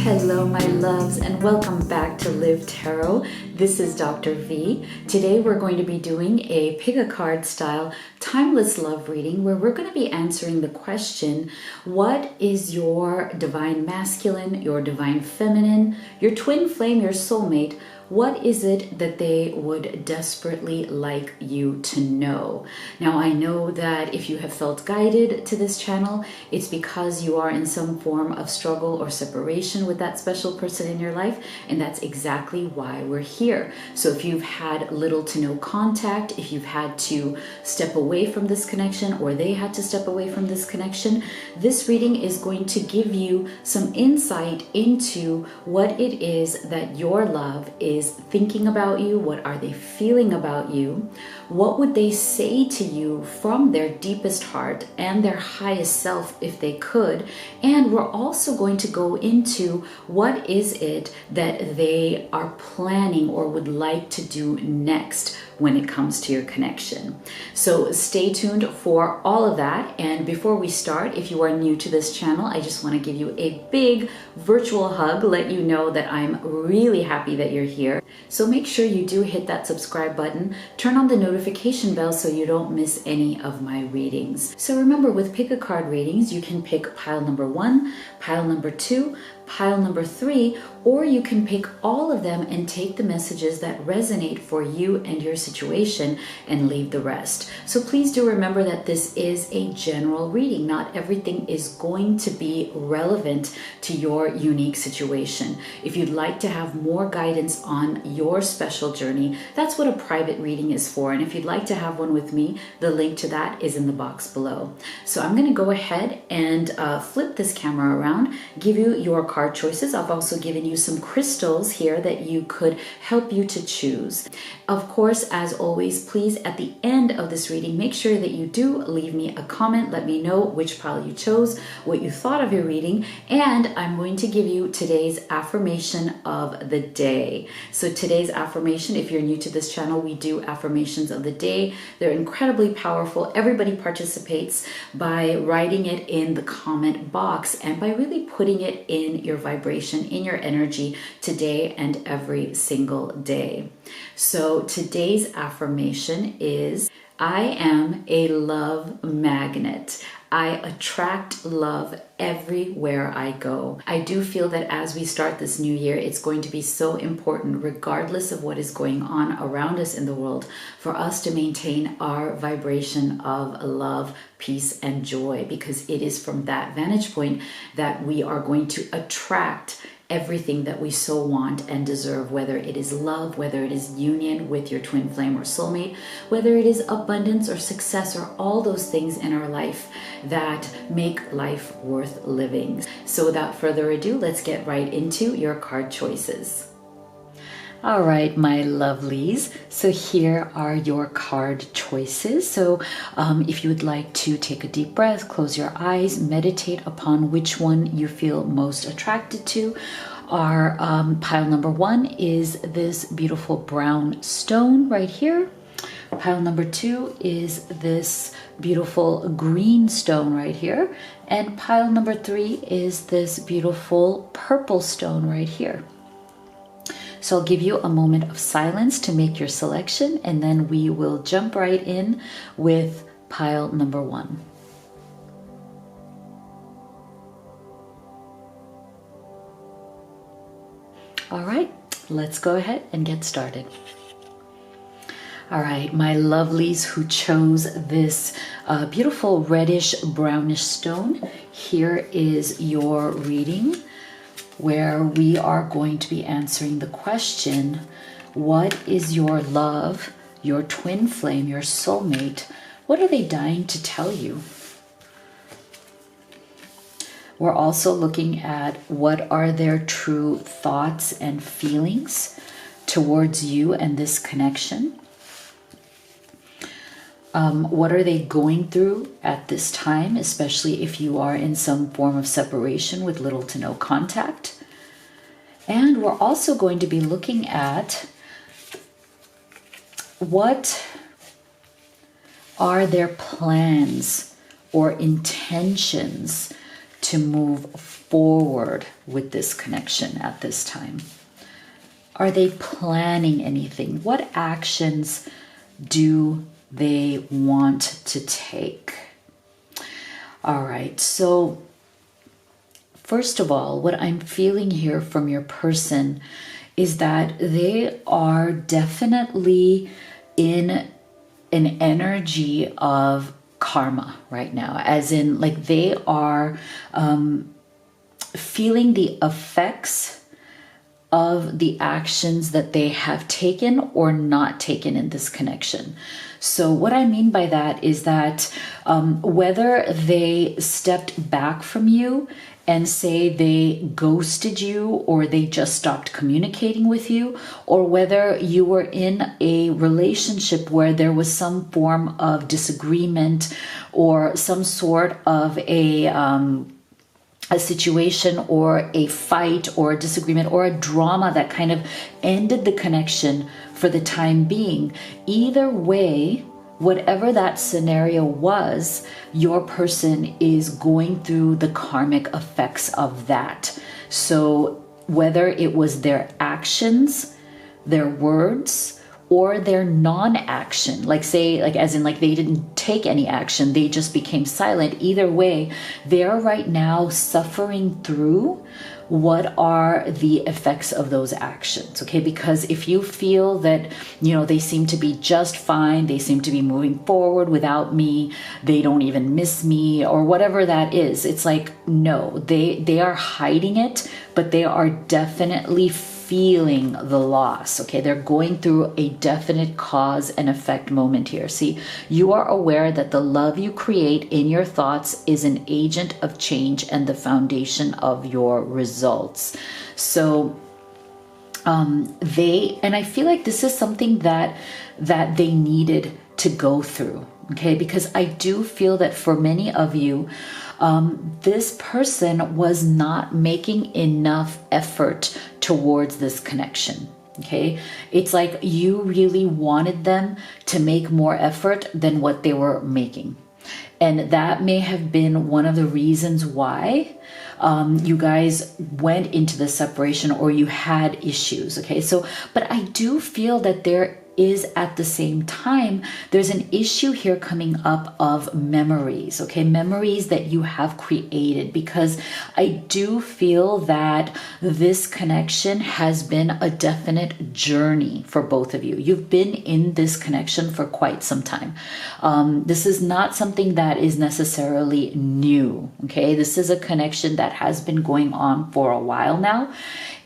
Hello my loves and welcome back to Live Tarot. This is Dr. V. Today we're going to be doing a pick a card style timeless love reading where we're going to be answering the question, what is your divine masculine, your divine feminine, your twin flame, your soulmate? What is it that they would desperately like you to know? Now, I know that if you have felt guided to this channel, it's because you are in some form of struggle or separation with that special person in your life, and that's exactly why we're here. So if you've had little to no contact, if you've had to step away from this connection or they had to step away from this connection, this reading is going to give you some insight into what it is that your love is thinking about you. What are they feeling about you? What would they say to you from their deepest heart and their highest self if they could? And we're also going to go into what is it that they are planning or would like to do next when it comes to your connection. So stay tuned for all of that. And before we start, if you are new to this channel, I just want to give you a big virtual hug, let you know that I'm really happy that you're here. So make sure you do hit that subscribe button, turn on the notification bell so you don't miss any of my readings. So remember, with pick a card readings, you can pick pile number 1, pile number 2, pile number 3, or you can pick all of them and take the messages that resonate for you and your situation and leave the rest. So please do remember that this is a general reading. Not everything is going to be relevant to your unique situation. If you'd like to have more guidance on your special journey, that's what a private reading is for. And if you'd like to have one with me, the link to that is in the box below. So I'm going to go ahead and flip this camera around, give you your card choices. I've also given you some crystals here that you could help you to choose. Of course, as always, please at the end of this reading, make sure that you do leave me a comment. Let me know which pile you chose, what you thought of your reading, and I'm going to give you today's affirmation of the day. So today's affirmation, if you're new to this channel, we do affirmations of the day. They're incredibly powerful. Everybody participates by writing it in the comment box and by really putting it in your vibration, in your energy today and every single day. So today's affirmation is, I am a love magnet. I attract love everywhere I go. I do feel that as we start this new year, it's going to be so important, regardless of what is going on around us in the world, for us to maintain our vibration of love, peace, and joy, because it is from that vantage point that we are going to attract everything that we so want and deserve, whether it is love, whether it is union with your twin flame or soulmate, whether it is abundance or success or all those things in our life that make life worth living. So without further ado, let's get right into your card choices. All right, my lovelies. So here are your card choices. So if you would like to take a deep breath, close your eyes, meditate upon which one you feel most attracted to. Our pile number 1 is this beautiful brown stone right here. Pile number 2 is this beautiful green stone right here. And pile number 3 is this beautiful purple stone right here. So I'll give you a moment of silence to make your selection, and then we will jump right in with pile number 1. All right, let's go ahead and get started. All right, my lovelies who chose this beautiful reddish brownish stone, here is your reading, where we are going to be answering the question, what is your love, your twin flame, your soulmate? What are they dying to tell you? We're also looking at what are their true thoughts and feelings towards you and this connection. What are they going through at this time, especially if you are in some form of separation with little to no contact. And we're also going to be looking at what are their plans or intentions to move forward with this connection at this time? Are they planning anything? What actions do they want to take? All right, so first of all, what I'm feeling here from your person is that they are definitely in an energy of karma right now, as in like they are feeling the effects of the actions that they have taken or not taken in this connection. So what I mean by that is that whether they stepped back from you and say they ghosted you or they just stopped communicating with you, or whether you were in a relationship where there was some form of disagreement or some sort of a situation or a fight or a disagreement or a drama that kind of ended the connection for the time being. Either way, whatever that scenario was, your person is going through the karmic effects of that. So whether it was their actions, their words, or their non-action, like say, like as in like they didn't take any action, they just became silent. Either way, they're right now suffering through what are the effects of those actions, okay? Because if you feel that, you know, they seem to be just fine, they seem to be moving forward without me, they don't even miss me, or whatever that is, it's like, no, they are hiding it, but they are definitely feeling the loss, okay? They're going through a definite cause and effect moment here. See, you are aware that the love you create in your thoughts is an agent of change and the foundation of your results. So and I feel like this is something that they needed to go through, okay? Because I do feel that for many of you, this person was not making enough effort towards this connection. Okay, it's like you really wanted them to make more effort than what they were making. And that may have been one of the reasons why you guys went into the separation or you had issues. Okay, so, but I do feel that there is at the same time, there's an issue here coming up of memories, okay? Memories that you have created, because I do feel that this connection has been a definite journey for both of you. You've been in this connection for quite some time. This is not something that is necessarily new, okay? This is a connection that has been going on for a while now,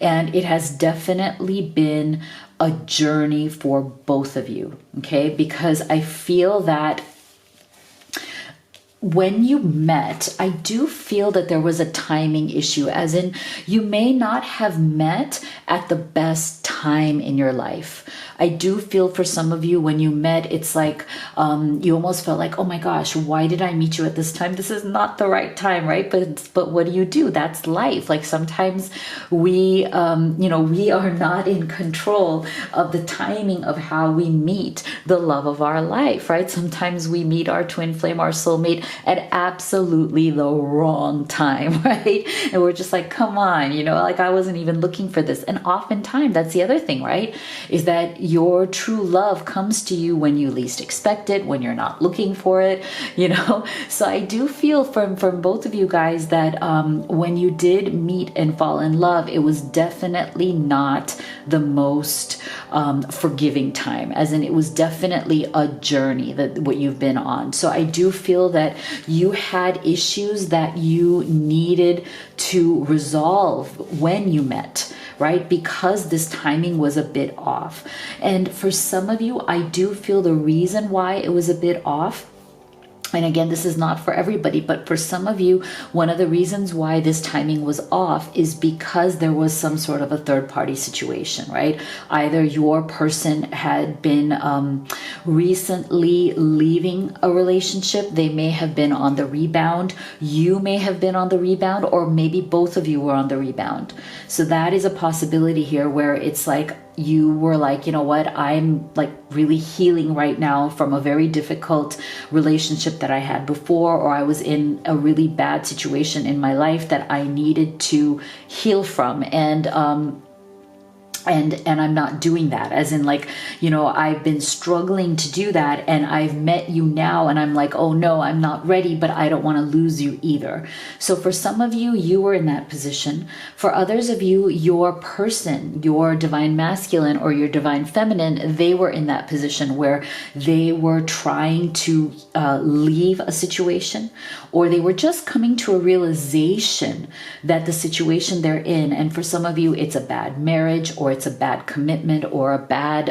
and it has definitely been a journey for both of you, okay? Because I feel that when you met, I do feel that there was a timing issue, as in you may not have met at the best time in your life. I do feel for some of you when you met, it's like you almost felt like, oh my gosh, why did I meet you at this time? This is not the right time, right? But what do? That's life. Like sometimes we, we are not in control of the timing of how we meet the love of our life, right? Sometimes we meet our twin flame, our soulmate at absolutely the wrong time, right? And we're just like, come on, like I wasn't even looking for this. And oftentimes that's the other thing, right? Is that your true love comes to you when you least expect it, when you're not looking for it, So I do feel from both of you guys that when you did meet and fall in love, it was definitely not the most forgiving time, as in it was definitely a journey that what you've been on. So I do feel that you had issues that you needed to resolve when you met, right? Because this timing was a bit off. And for some of you, I do feel the reason why it was a bit off, and again, this is not for everybody, but for some of you, one of the reasons why this timing was off is because there was some sort of a third party situation, right? Either your person had been recently leaving a relationship, they may have been on the rebound, you may have been on the rebound, or maybe both of you were on the rebound. So that is a possibility here where it's like you were like, you know what, I'm like really healing right now from a very difficult relationship that I had before, or I was in a really bad situation in my life that I needed to heal from. And I'm not doing that, as in like, you know, I've been struggling to do that, and I've met you now and I'm like, oh no, I'm not ready, but I don't want to lose you either. So for some of you, you were in that position. For others of you, your person, your divine masculine or your divine feminine, they were in that position where they were trying to leave a situation, or they were just coming to a realization that the situation they're in, and for some of you, it's a bad marriage, or it's a bad commitment, or a bad,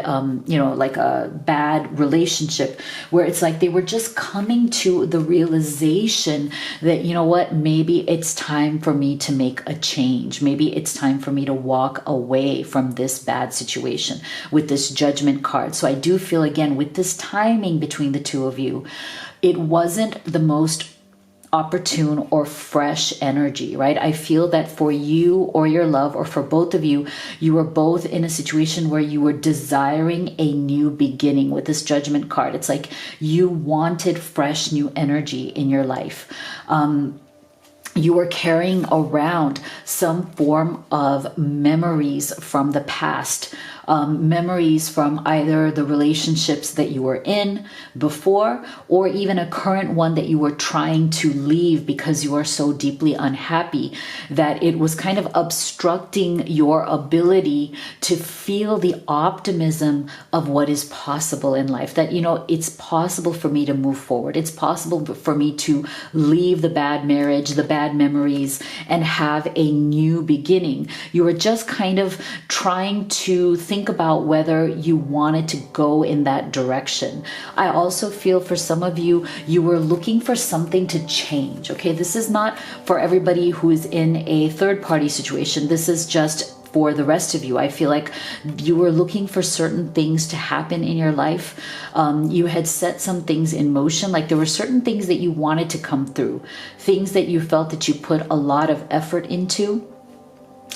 like a bad relationship, where it's like they were just coming to the realization that, you know what, maybe it's time for me to make a change. Maybe it's time for me to walk away from this bad situation with this Judgment card. So I do feel, again, with this timing between the two of you, it wasn't the most opportune or fresh energy, right? I feel that for you or your love, or for both of you, you were both in a situation where you were desiring a new beginning with this Judgment card. It's like you wanted fresh new energy in your life. You were carrying around some form of memories from the past, memories from either the relationships that you were in before, or even a current one that you were trying to leave because you are so deeply unhappy that it was kind of obstructing your ability to feel the optimism of what is possible in life. That, you know, it's possible for me to move forward. It's possible for me to leave the bad marriage, the bad memories, and have a new beginning. You were just kind of trying to think about whether you wanted to go in that direction. I also feel for some of you, you were looking for something to change. Okay, this is not for everybody who is in a third party situation. This is just for the rest of you. I feel like you were looking for certain things to happen in your life. You had set some things in motion. Like there were certain things that you wanted to come through, things that you felt that you put a lot of effort into.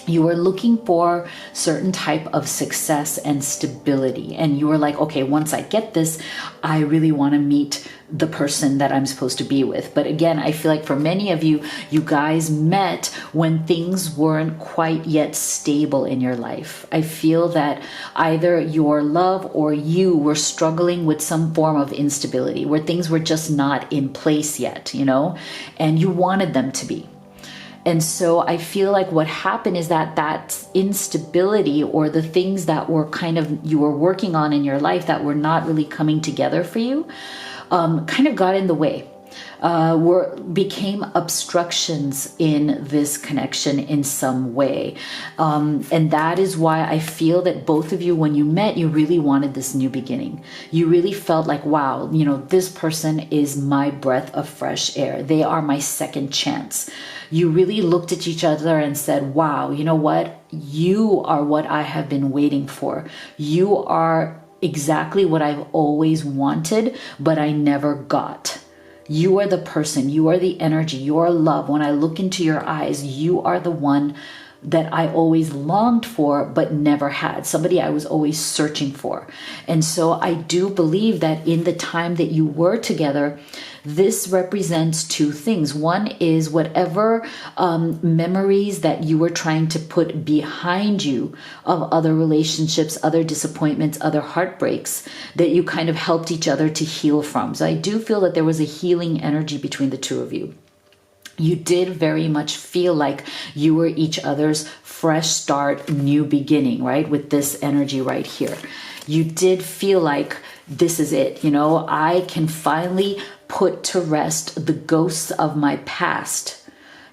You were looking for certain type of success and stability. And you were like, okay, once I get this, I really want to meet the person that I'm supposed to be with. But again, I feel like for many of you, you guys met when things weren't quite yet stable in your life. I feel that either your love or you were struggling with some form of instability where things were just not in place yet, you know, and you wanted them to be. And so I feel like what happened is that instability, or the things that were kind of you were working on in your life that were not really coming together for you, kind of got in the way. Became obstructions in this connection in some way. And that is why I feel that both of you, when you met, you really wanted this new beginning. You really felt like, wow, you know, this person is my breath of fresh air. They are my second chance. You really looked at each other and said, wow, you know what? You are what I have been waiting for. You are exactly what I've always wanted, but I never got. You are the person, you are the energy, you are love. When I look into your eyes, you are the one that I always longed for, but never had. Somebody I was always searching for. And so I do believe that in the time that you were together, this represents two things. One is whatever memories that you were trying to put behind you of other relationships, other disappointments, other heartbreaks that you kind of helped each other to heal from. So I do feel that there was a healing energy between the two of you. You did very much feel like you were each other's fresh start, new beginning, right? With this energy right here. You did feel like this is it. You know, I can finally put to rest the ghosts of my past.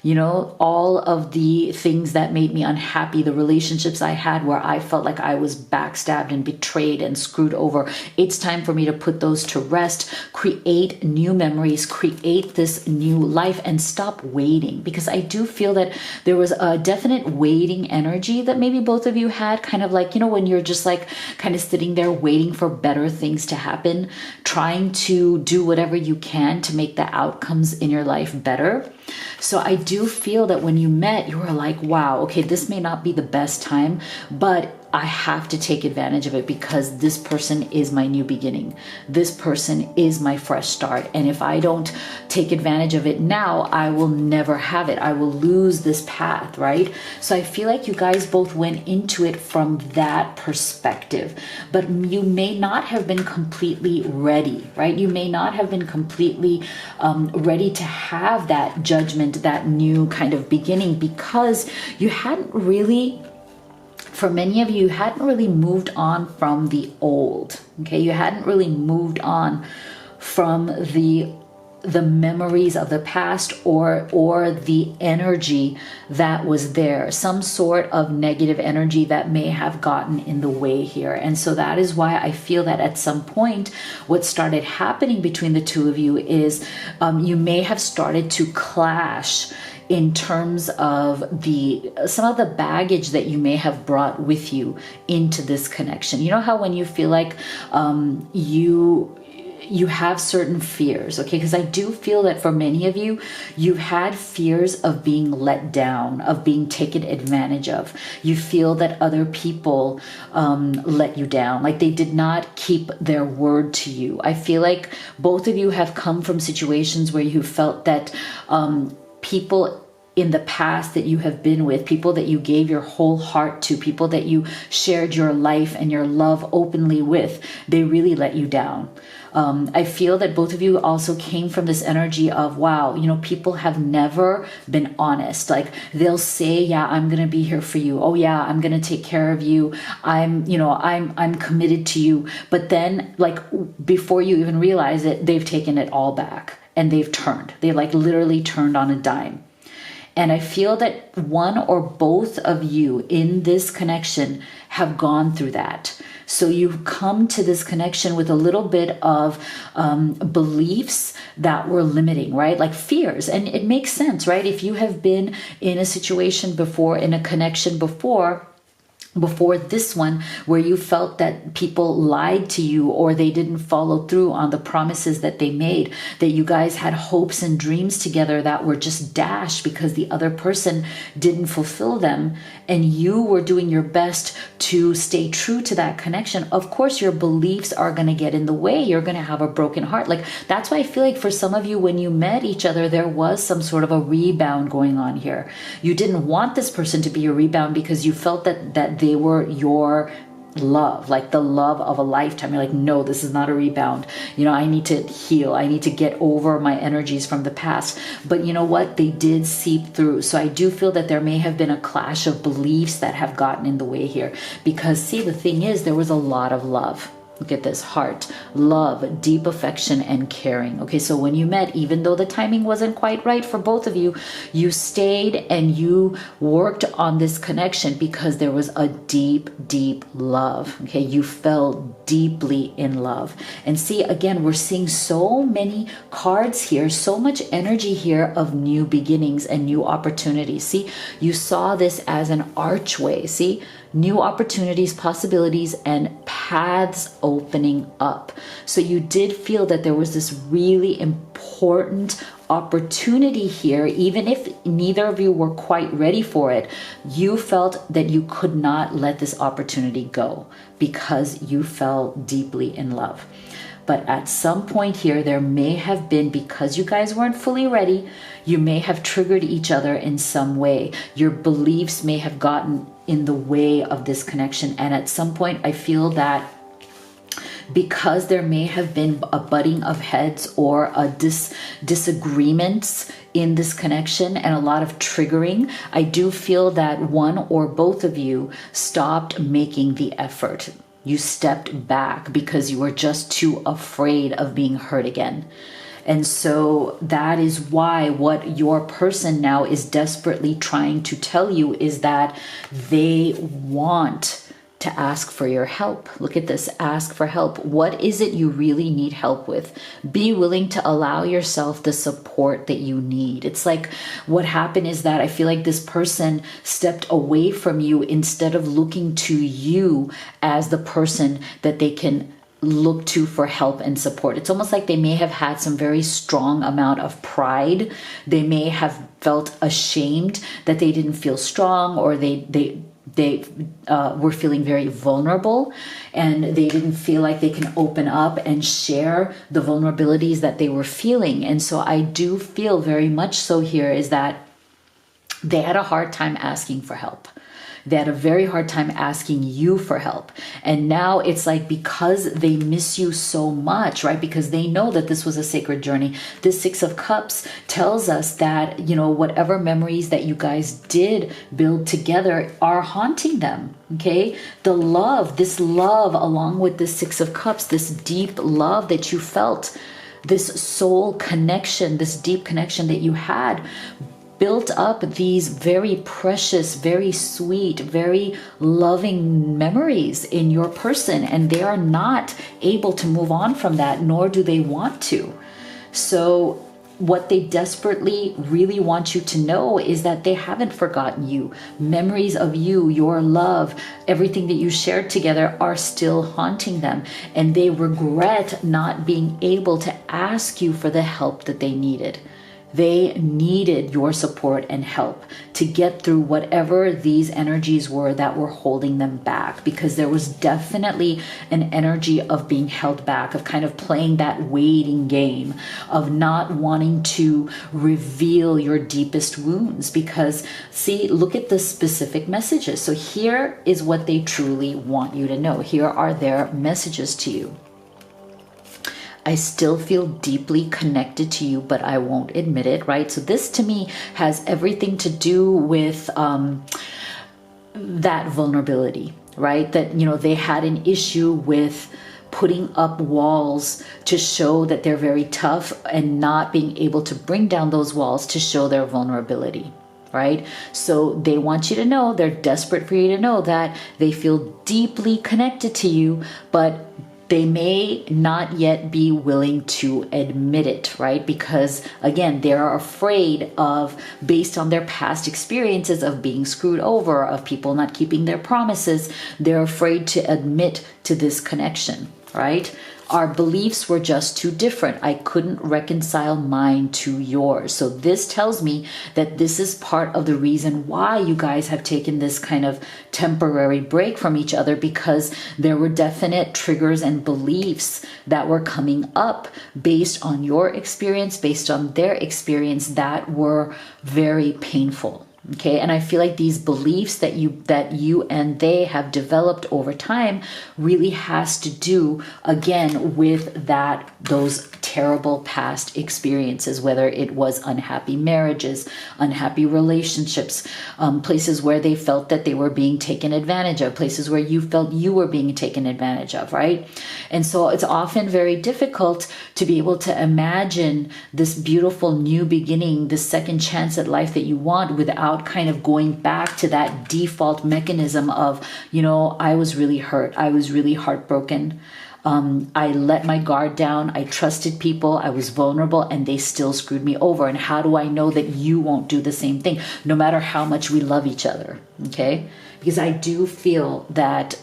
You know, all of the things that made me unhappy, the relationships I had where I felt like I was backstabbed and betrayed and screwed over. It's time for me to put those to rest, create new memories, create this new life, and stop waiting. Because I do feel that there was a definite waiting energy that maybe both of you had, kind of like, you know, when you're just like kind of sitting there waiting for better things to happen, trying to do whatever you can to make the outcomes in your life better. So I do feel that when you met, you were like, wow, okay, this may not be the best time, but I have to take advantage of it because this person is my new beginning. This person is my fresh start. And if I don't take advantage of it now, I will never have it. I will lose this path, right? So I feel like you guys both went into it from that perspective, but you may not have been completely ready, right? You may not have been completely ready to have that judgment, that new kind of beginning, because you hadn't really, for many of you, hadn't really moved on from the old. Okay, you hadn't really moved on from the memories of the past or the energy that was there, some sort of negative energy that may have gotten in the way here. And so that is why I feel that at some point what started happening between the two of you is you may have started to clash in terms of some of the baggage that you may have brought with you into this connection. You know how when you feel like you have certain fears, okay? Because I do feel that for many of you, you've had fears of being let down, of being taken advantage of. You feel that other people let you down, like they did not keep their word to you. I feel like both of you have come from situations where you felt that people in the past that you have been with, people that you gave your whole heart to, people that you shared your life and your love openly with, they really let you down. I feel that both of you also came from this energy of, wow, you know, people have never been honest. Like they'll say, yeah, I'm going to be here for you. Oh yeah, I'm going to take care of you. I'm committed to you. But then like before you even realize it, they've taken it all back and they've turned. They like literally turned on a dime. And I feel that one or both of you in this connection have gone through that. So you've come to this connection with a little bit of beliefs that were limiting, right? Like fears. And it makes sense, right? If you have been in a situation before, in a connection before this one, where you felt that people lied to you or they didn't follow through on the promises that they made, that you guys had hopes and dreams together that were just dashed because the other person didn't fulfill them, and you were doing your best to stay true to that connection, of course your beliefs are going to get in the way. You're going to have a broken heart. Like that's why I feel like for some of you, when you met each other, there was some sort of a rebound going on here. You didn't want this person to be a rebound because you felt that they were your love, like the love of a lifetime. You're like, no, this is not a rebound. You know, I need to heal. I need to get over my energies from the past. But you know what? They did seep through. So I do feel that there may have been a clash of beliefs that have gotten in the way here. Because see, the thing is, there was a lot of love. Look at this: heart, love, deep affection, and caring. Okay, so when you met, even though the timing wasn't quite right for both of you, you stayed and you worked on this connection because there was a deep, deep love. Okay, you fell deeply in love. And see, again, we're seeing so many cards here, so much energy here of new beginnings and new opportunities. See, you saw this as an archway. See, new opportunities, possibilities, and paths opening up. So you did feel that there was this really important opportunity here, even if neither of you were quite ready for it. You felt that you could not let this opportunity go because you fell deeply in love. But at some point here, there may have been, because you guys weren't fully ready, you may have triggered each other in some way. Your beliefs may have gotten in the way of this connection. And at some point, I feel that because there may have been a butting of heads or a disagreements in this connection and a lot of triggering, I do feel that one or both of you stopped making the effort. You stepped back because you were just too afraid of being hurt again. And so that is why what your person now is desperately trying to tell you is that they want to ask for your help. Look at this: ask for help. What is it you really need help with? Be willing to allow yourself the support that you need. It's like what happened is that I feel like this person stepped away from you instead of looking to you as the person that they can look to for help and support. It's almost like they may have had some very strong amount of pride. They may have felt ashamed that they didn't feel strong, or they were feeling very vulnerable, and they didn't feel like they can open up and share the vulnerabilities that they were feeling. And so I do feel very much so here is that they had a hard time asking for help. They had a very hard time asking you for help. And now it's like, because they miss you so much, right? Because they know that this was a sacred journey. This Six of Cups tells us that, you know, whatever memories that you guys did build together are haunting them. Okay. The love, this love, along with the Six of Cups, this deep love that you felt, this soul connection, this deep connection that you had, built up these very precious, very sweet, very loving memories in your person, and they are not able to move on from that, nor do they want to. So what they desperately really want you to know is that they haven't forgotten you. Memories of you, your love, everything that you shared together are still haunting them, and they regret not being able to ask you for the help that they needed. They needed your support and help to get through whatever these energies were that were holding them back, because there was definitely an energy of being held back, of kind of playing that waiting game, of not wanting to reveal your deepest wounds. Because see, look at the specific messages. So here is what they truly want you to know. Here are their messages to you. I still feel deeply connected to you, but I won't admit it, right? So this to me has everything to do with that vulnerability, right? That, you know, they had an issue with putting up walls to show that they're very tough, and not being able to bring down those walls to show their vulnerability. Right? So they want you to know, they're desperate for you to know that they feel deeply connected to you, but they may not yet be willing to admit it, right? Because again, they're afraid of, based on their past experiences of being screwed over, of people not keeping their promises, they're afraid to admit to this connection, right? Our beliefs were just too different. I couldn't reconcile mine to yours. So this tells me that this is part of the reason why you guys have taken this kind of temporary break from each other, because there were definite triggers and beliefs that were coming up based on your experience, based on their experience, that were very painful. Okay, and I feel like these beliefs that you and they have developed over time really has to do, again, with those terrible past experiences, whether it was unhappy marriages, unhappy relationships, places where they felt that they were being taken advantage of, places where you felt you were being taken advantage of, right? And so it's often very difficult to be able to imagine this beautiful new beginning, this second chance at life that you want, without kind of going back to that default mechanism of, you know, I was really hurt, I was really heartbroken. I let my guard down. I trusted people. I was vulnerable, and they still screwed me over. And how do I know that you won't do the same thing, no matter how much we love each other? Okay? Because I do feel that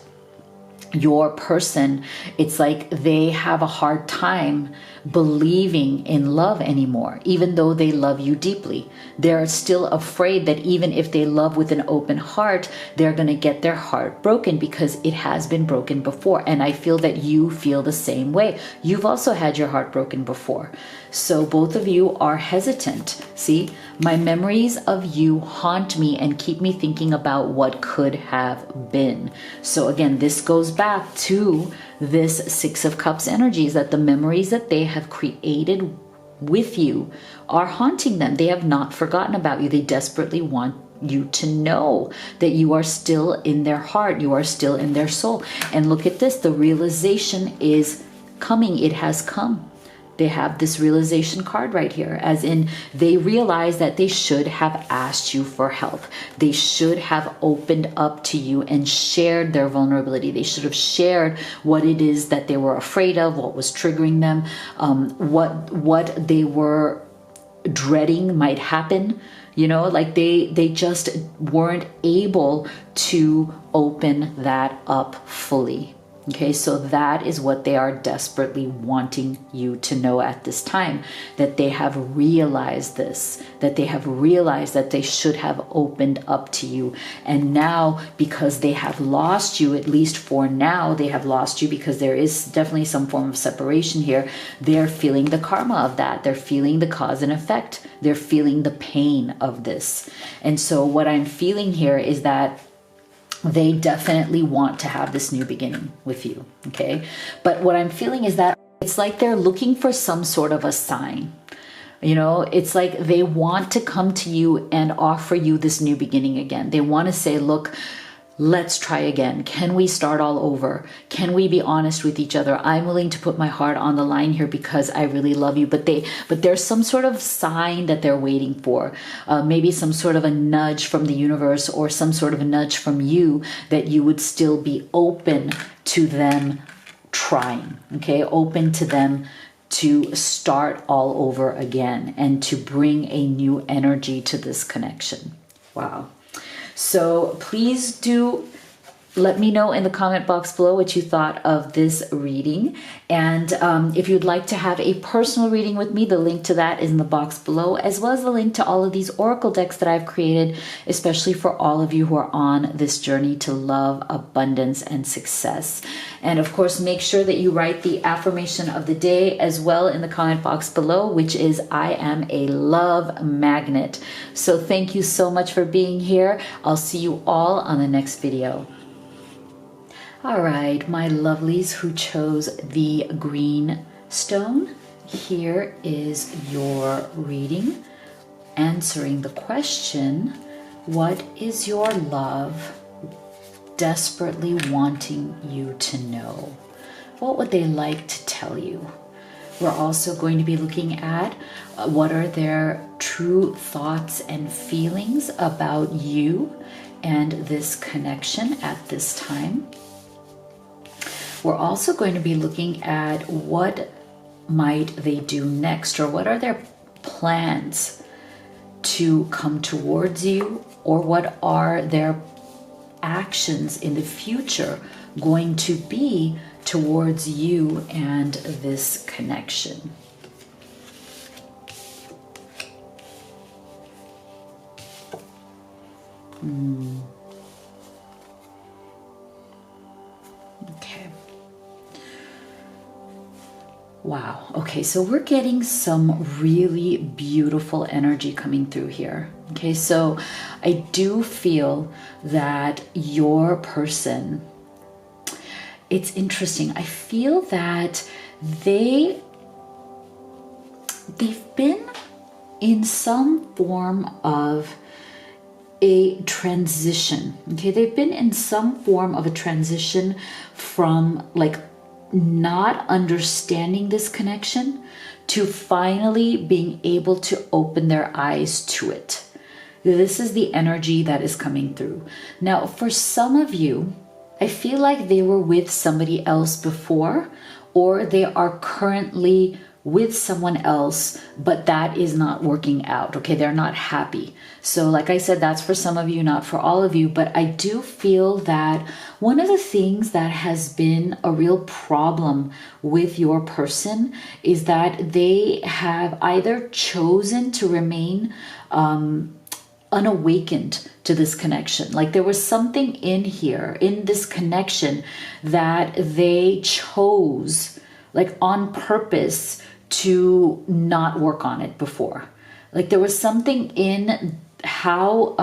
your person, it's like they have a hard time believing in love anymore, even though they love you deeply. They're still afraid that even if they love with an open heart, they're going to get their heart broken, because it has been broken before. And I feel that you feel the same way. You've also had your heart broken before. So both of you are hesitant. See, my memories of you haunt me and keep me thinking about what could have been. So again, this goes back to this Six of Cups energies, that the memories that they have created with you are haunting them. They have not forgotten about you. They desperately want you to know that you are still in their heart, you are still in their soul. And look at this, the realization is coming. It has come. They have this realization card right here, as in they realize that they should have asked you for help. They should have opened up to you and shared their vulnerability. They should have shared what it is that they were afraid of, what was triggering them, what they were dreading might happen. You know, like they just weren't able to open that up fully. Okay, so that is what they are desperately wanting you to know at this time, that they have realized this, that they have realized that they should have opened up to you. And now, because they have lost you, at least for now, they have lost you because there is definitely some form of separation here. They're feeling the karma of that. They're feeling the cause and effect. They're feeling the pain of this. And so what I'm feeling here is that they definitely want to have this new beginning with you, okay? But what I'm feeling is that it's like they're looking for some sort of a sign. You know, it's like they want to come to you and offer you this new beginning again. They want to say, look, let's try again. Can we start all over? Can we be honest with each other? I'm willing to put my heart on the line here because I really love you. But there's some sort of sign that they're waiting for. Maybe some sort of a nudge from the universe or some sort of a nudge from you that you would still be open to them trying, okay? Open to them to start all over again and to bring a new energy to this connection. Wow. So please do let me know in the comment box below what you thought of this reading. And if you'd like to have a personal reading with me, the link to that is in the box below, as well as the link to all of these oracle decks that I've created, especially for all of you who are on this journey to love, abundance, and success. And of course, make sure that you write the affirmation of the day as well in the comment box below, which is, I am a love magnet. So thank you so much for being here. I'll see you all on the next video. All right, my lovelies who chose the green stone, here is your reading, answering the question, what is your love desperately wanting you to know? What would they like to tell you? We're also going to be looking at what are their true thoughts and feelings about you and this connection at this time. We're also going to be looking at what might they do next, or what are their plans to come towards you, or what are their actions in the future going to be towards you and this connection. Okay. Wow. Okay, so we're getting some really beautiful energy coming through here. Okay, so I do feel that your person, it's interesting. I feel that they've been in some form of a transition. Okay, they've been in some form of a transition from like not understanding this connection to finally being able to open their eyes to it. This is the energy that is coming through. Now, for some of you, I feel like they were with somebody else before, or they are currently with someone else, but that is not working out. Okay, they're not happy. So like I said, that's for some of you, not for all of you. But I do feel that one of the things that has been a real problem with your person is that they have either chosen to remain unawakened to this connection. Like there was something in here, in this connection, that they chose, like on purpose, to not work on it before. Like there was something in how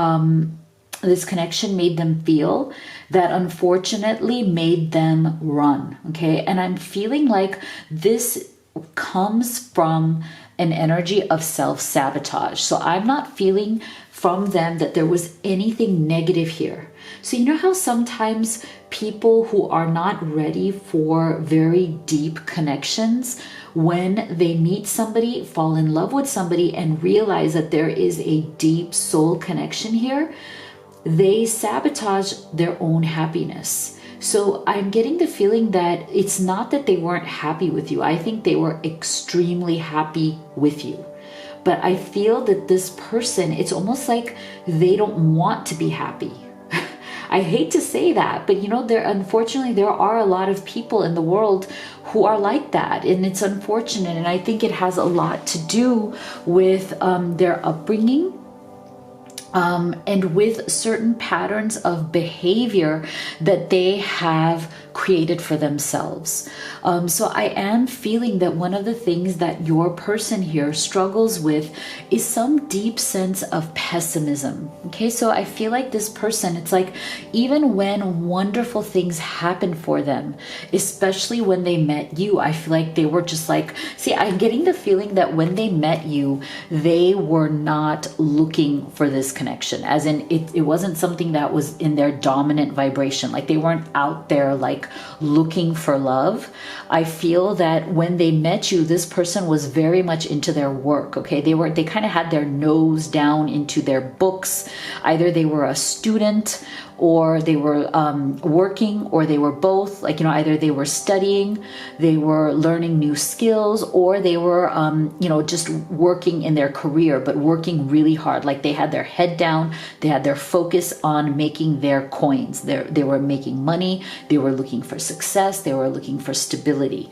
this connection made them feel that unfortunately made them run. Okay, and I'm feeling like this comes from an energy of self-sabotage. So I'm not feeling from them that there was anything negative here. So you know how sometimes people who are not ready for very deep connections, when they meet somebody, fall in love with somebody, and realize that there is a deep soul connection here, they sabotage their own happiness. So I'm getting the feeling that it's not that they weren't happy with you. I think they were extremely happy with you. But I feel that this person, it's almost like they don't want to be happy. I hate to say that, but unfortunately, there are a lot of people in the world who are like that, and it's unfortunate. And I think it has a lot to do with their upbringing, and with certain patterns of behavior that they have created for themselves. So I am feeling that one of the things that your person here struggles with is some deep sense of pessimism. Okay, so I feel like this person, it's like even when wonderful things happen for them, especially when they met you, I feel like they were just like, see, I'm getting the feeling that when they met you, they were not looking for this connection, as in it wasn't something that was in their dominant vibration. Like they weren't out there like looking for love. I feel that when they met you, this person was very much into their work. Okay, they kind of had their nose down into their books. Either they were a student, or they were working, or they were both. Like, either they were studying, they were learning new skills, or they were just working in their career, but working really hard. Like they had their head down, they had their focus on making their coins. They were making money, they were looking for success, they were looking for stability.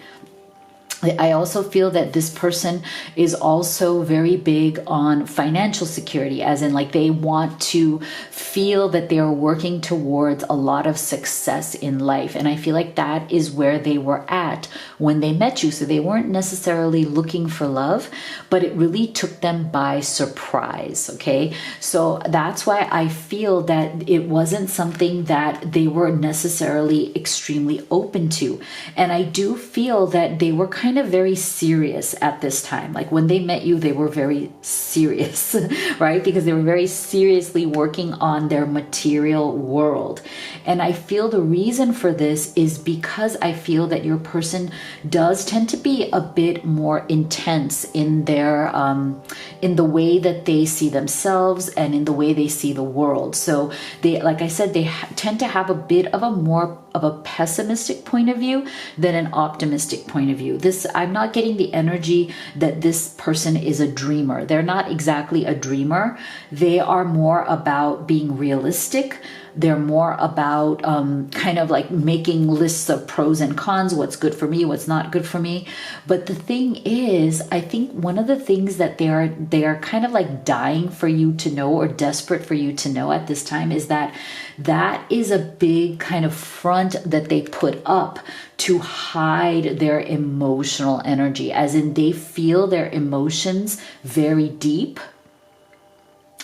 I also feel that this person is also very big on financial security, as in like they want to feel that they are working towards a lot of success in life. And I feel like that is where they were at when they met you. So they weren't necessarily looking for love, but it really took them by surprise. Okay, so that's why I feel that it wasn't something that they were necessarily extremely open to. And I do feel that they were kind of very serious at this time. Like when they met you, they were very serious, right? Because they were very seriously working on their material world. And I feel the reason for this is because I feel that your person does tend to be a bit more intense in their in the way that they see themselves and in the way they see the world. So they, like I said, they tend to have a bit of a more of a pessimistic point of view than an optimistic point of view. I'm not getting the energy that this person is a dreamer. They're not exactly a dreamer. They are more about being realistic. They're more about kind of like making lists of pros and cons, what's good for me, what's not good for me. But the thing is, I think one of the things that they are kind of like dying for you to know, or desperate for you to know at this time, is that is a big kind of front that they put up to hide their emotional energy, as in they feel their emotions very deep.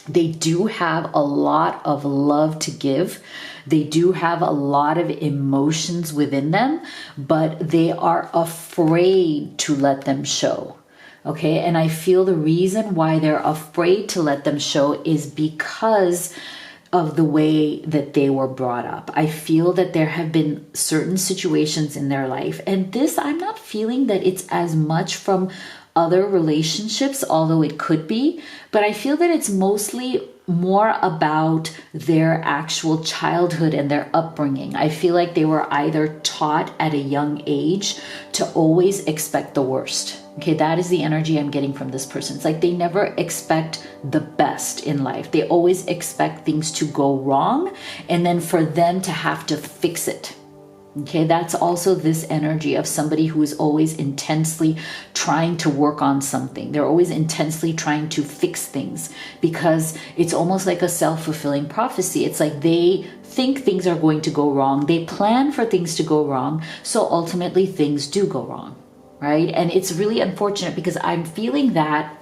They do have a lot of love to give. They do have a lot of emotions within them, but they are afraid to let them show. Okay, and I feel the reason why they're afraid to let them show is because of the way that they were brought up. I feel that there have been certain situations in their life, and this, I'm not feeling that it's as much from other relationships, although it could be, but I feel that it's mostly more about their actual childhood and their upbringing. I feel like they were either taught at a young age to always expect the worst. Okay, that is the energy I'm getting from this person. It's like they never expect the best in life. They always expect things to go wrong and then for them to have to fix it. Okay, that's also this energy of somebody who is always intensely trying to work on something. They're always intensely trying to fix things because it's almost like a self-fulfilling prophecy. It's like they think things are going to go wrong. They plan for things to go wrong. So ultimately things do go wrong, right? And it's really unfortunate because I'm feeling that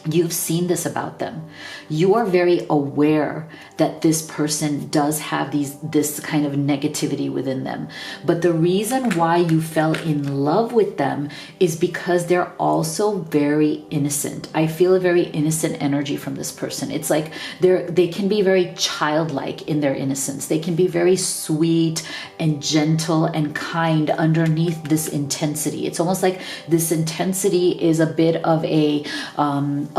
you've seen this about them. You are very aware that this person does have this kind of negativity within them. But the reason why you fell in love with them is because they're also very innocent. I feel a very innocent energy from this person. It's like they can be very childlike in their innocence. They can be very sweet and gentle and kind underneath this intensity. It's almost like this intensity is a bit of a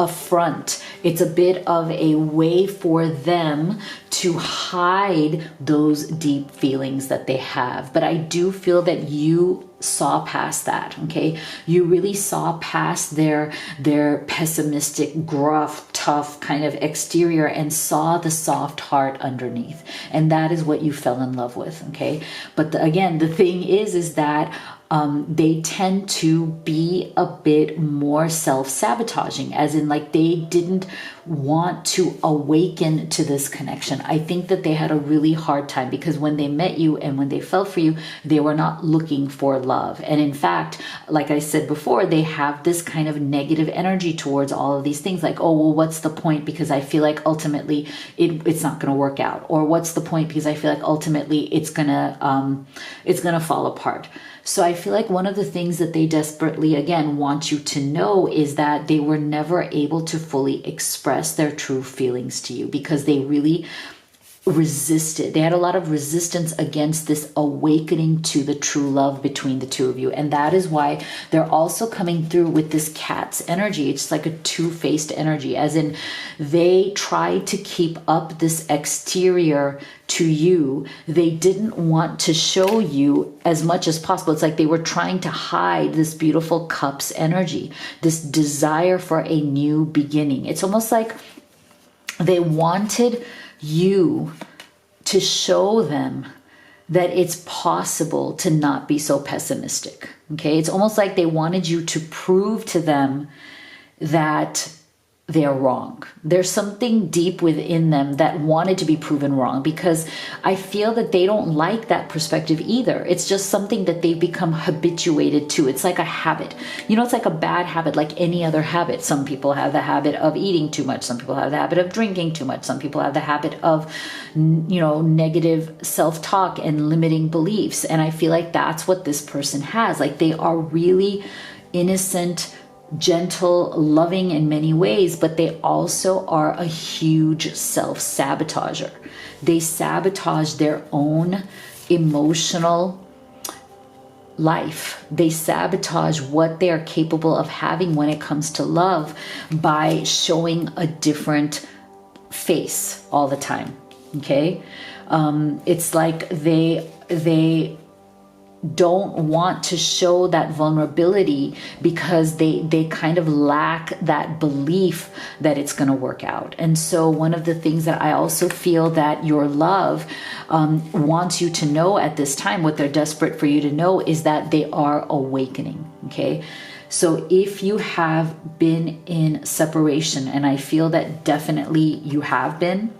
front. It's a bit of a way for them to hide those deep feelings that they have. But I do feel that you saw past that. Okay, you really saw past their pessimistic, gruff, tough kind of exterior and saw the soft heart underneath, and that is what you fell in love with. Okay, but again, the thing is that they tend to be a bit more self-sabotaging, as in like they didn't want to awaken to this connection. I think that they had a really hard time because when they met you and when they fell for you, they were not looking for love. And in fact, like I said before, they have this kind of negative energy towards all of these things, like, oh, well, what's the point? Because I feel like ultimately it's not going to work out. Or what's the point? Because I feel like ultimately it's gonna fall apart. So I feel like one of the things that they desperately, again, want you to know is that they were never able to fully express their true feelings to you because they really resisted. They had a lot of resistance against this awakening to the true love between the two of you. And that is why they're also coming through with this cat's energy. It's like a two-faced energy, as in they try to keep up this exterior to you. They didn't want to show you as much as possible. It's like they were trying to hide this beautiful cup's energy, this desire for a new beginning. It's almost like they wanted you to show them that it's possible to not be so pessimistic. Okay, it's almost like they wanted you to prove to them that they're wrong. There's something deep within them that wanted to be proven wrong, because I feel that they don't like that perspective either. It's just something that they've become habituated to. It's like a habit. You know, it's like a bad habit, like any other habit. Some people have the habit of eating too much. Some people have the habit of drinking too much. Some people have the habit of, negative self-talk and limiting beliefs. And I feel like that's what this person has. Like they are really innocent, gentle, loving in many ways, but they also are a huge self-sabotager. They sabotage their own emotional life. They sabotage what they are capable of having when it comes to love by showing a different face all the time. Okay? It's like they don't want to show that vulnerability because they kind of lack that belief that it's going to work out. And so one of the things that I also feel that your love wants you to know at this time, what they're desperate for you to know, is that they are awakening. Okay, so if you have been in separation, and I feel that definitely you have been,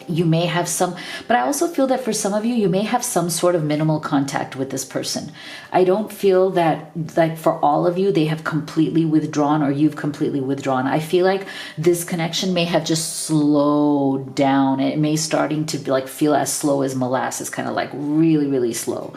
you may have some, but I also feel that for some of you, you may have some sort of minimal contact with this person. I don't feel that, like, for all of you, they have completely withdrawn or you've completely withdrawn. I feel like this connection may have just slowed down. It may starting to be like feel as slow as molasses, kind of like really, really slow.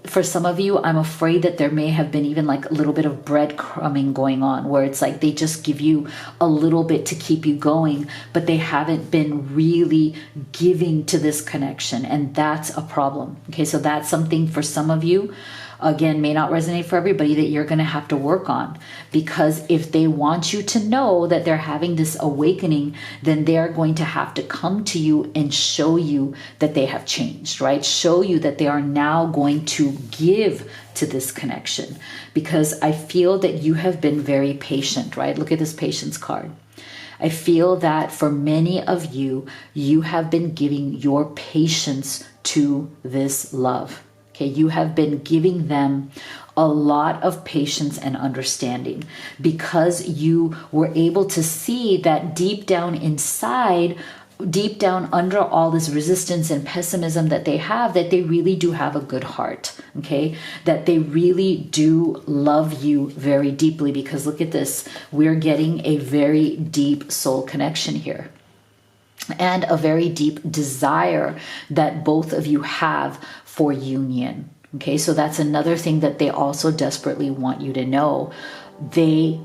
For some of you, I'm afraid that there may have been even like a little bit of breadcrumbing going on, where it's like they just give you a little bit to keep you going, but they haven't been really giving to this connection. And that's a problem. Okay, so that's something for some of you, again, may not resonate for everybody, that you're going to have to work on. Because if they want you to know that they're having this awakening, then they're going to have to come to you and show you that they have changed, right? Show you that they are now going to give to this connection. Because I feel that you have been very patient, right? Look at this patience card. I feel that for many of you, you have been giving your patience to this love. Okay, you have been giving them a lot of patience and understanding, because you were able to see that deep down inside, deep down under all this resistance and pessimism that they have, that they really do have a good heart. Okay, that they really do love you very deeply, because look at this, we're getting a very deep soul connection here. And a very deep desire that both of you have for union. Okay, so that's another thing that they also desperately want you to know. They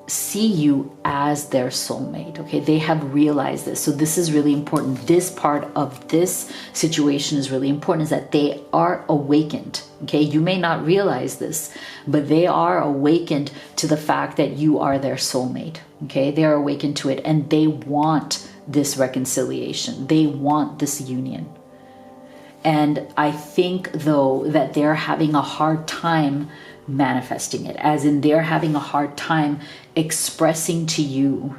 see you as their soulmate. Okay, they have realized this. So this is really important. This part of this situation is really important, is that they are awakened. Okay, you may not realize this, but they are awakened to the fact that you are their soulmate. Okay, they are awakened to it, and they want this reconciliation. They want this union. And I think, though, that they're having a hard time manifesting it, as in they're having a hard time expressing to you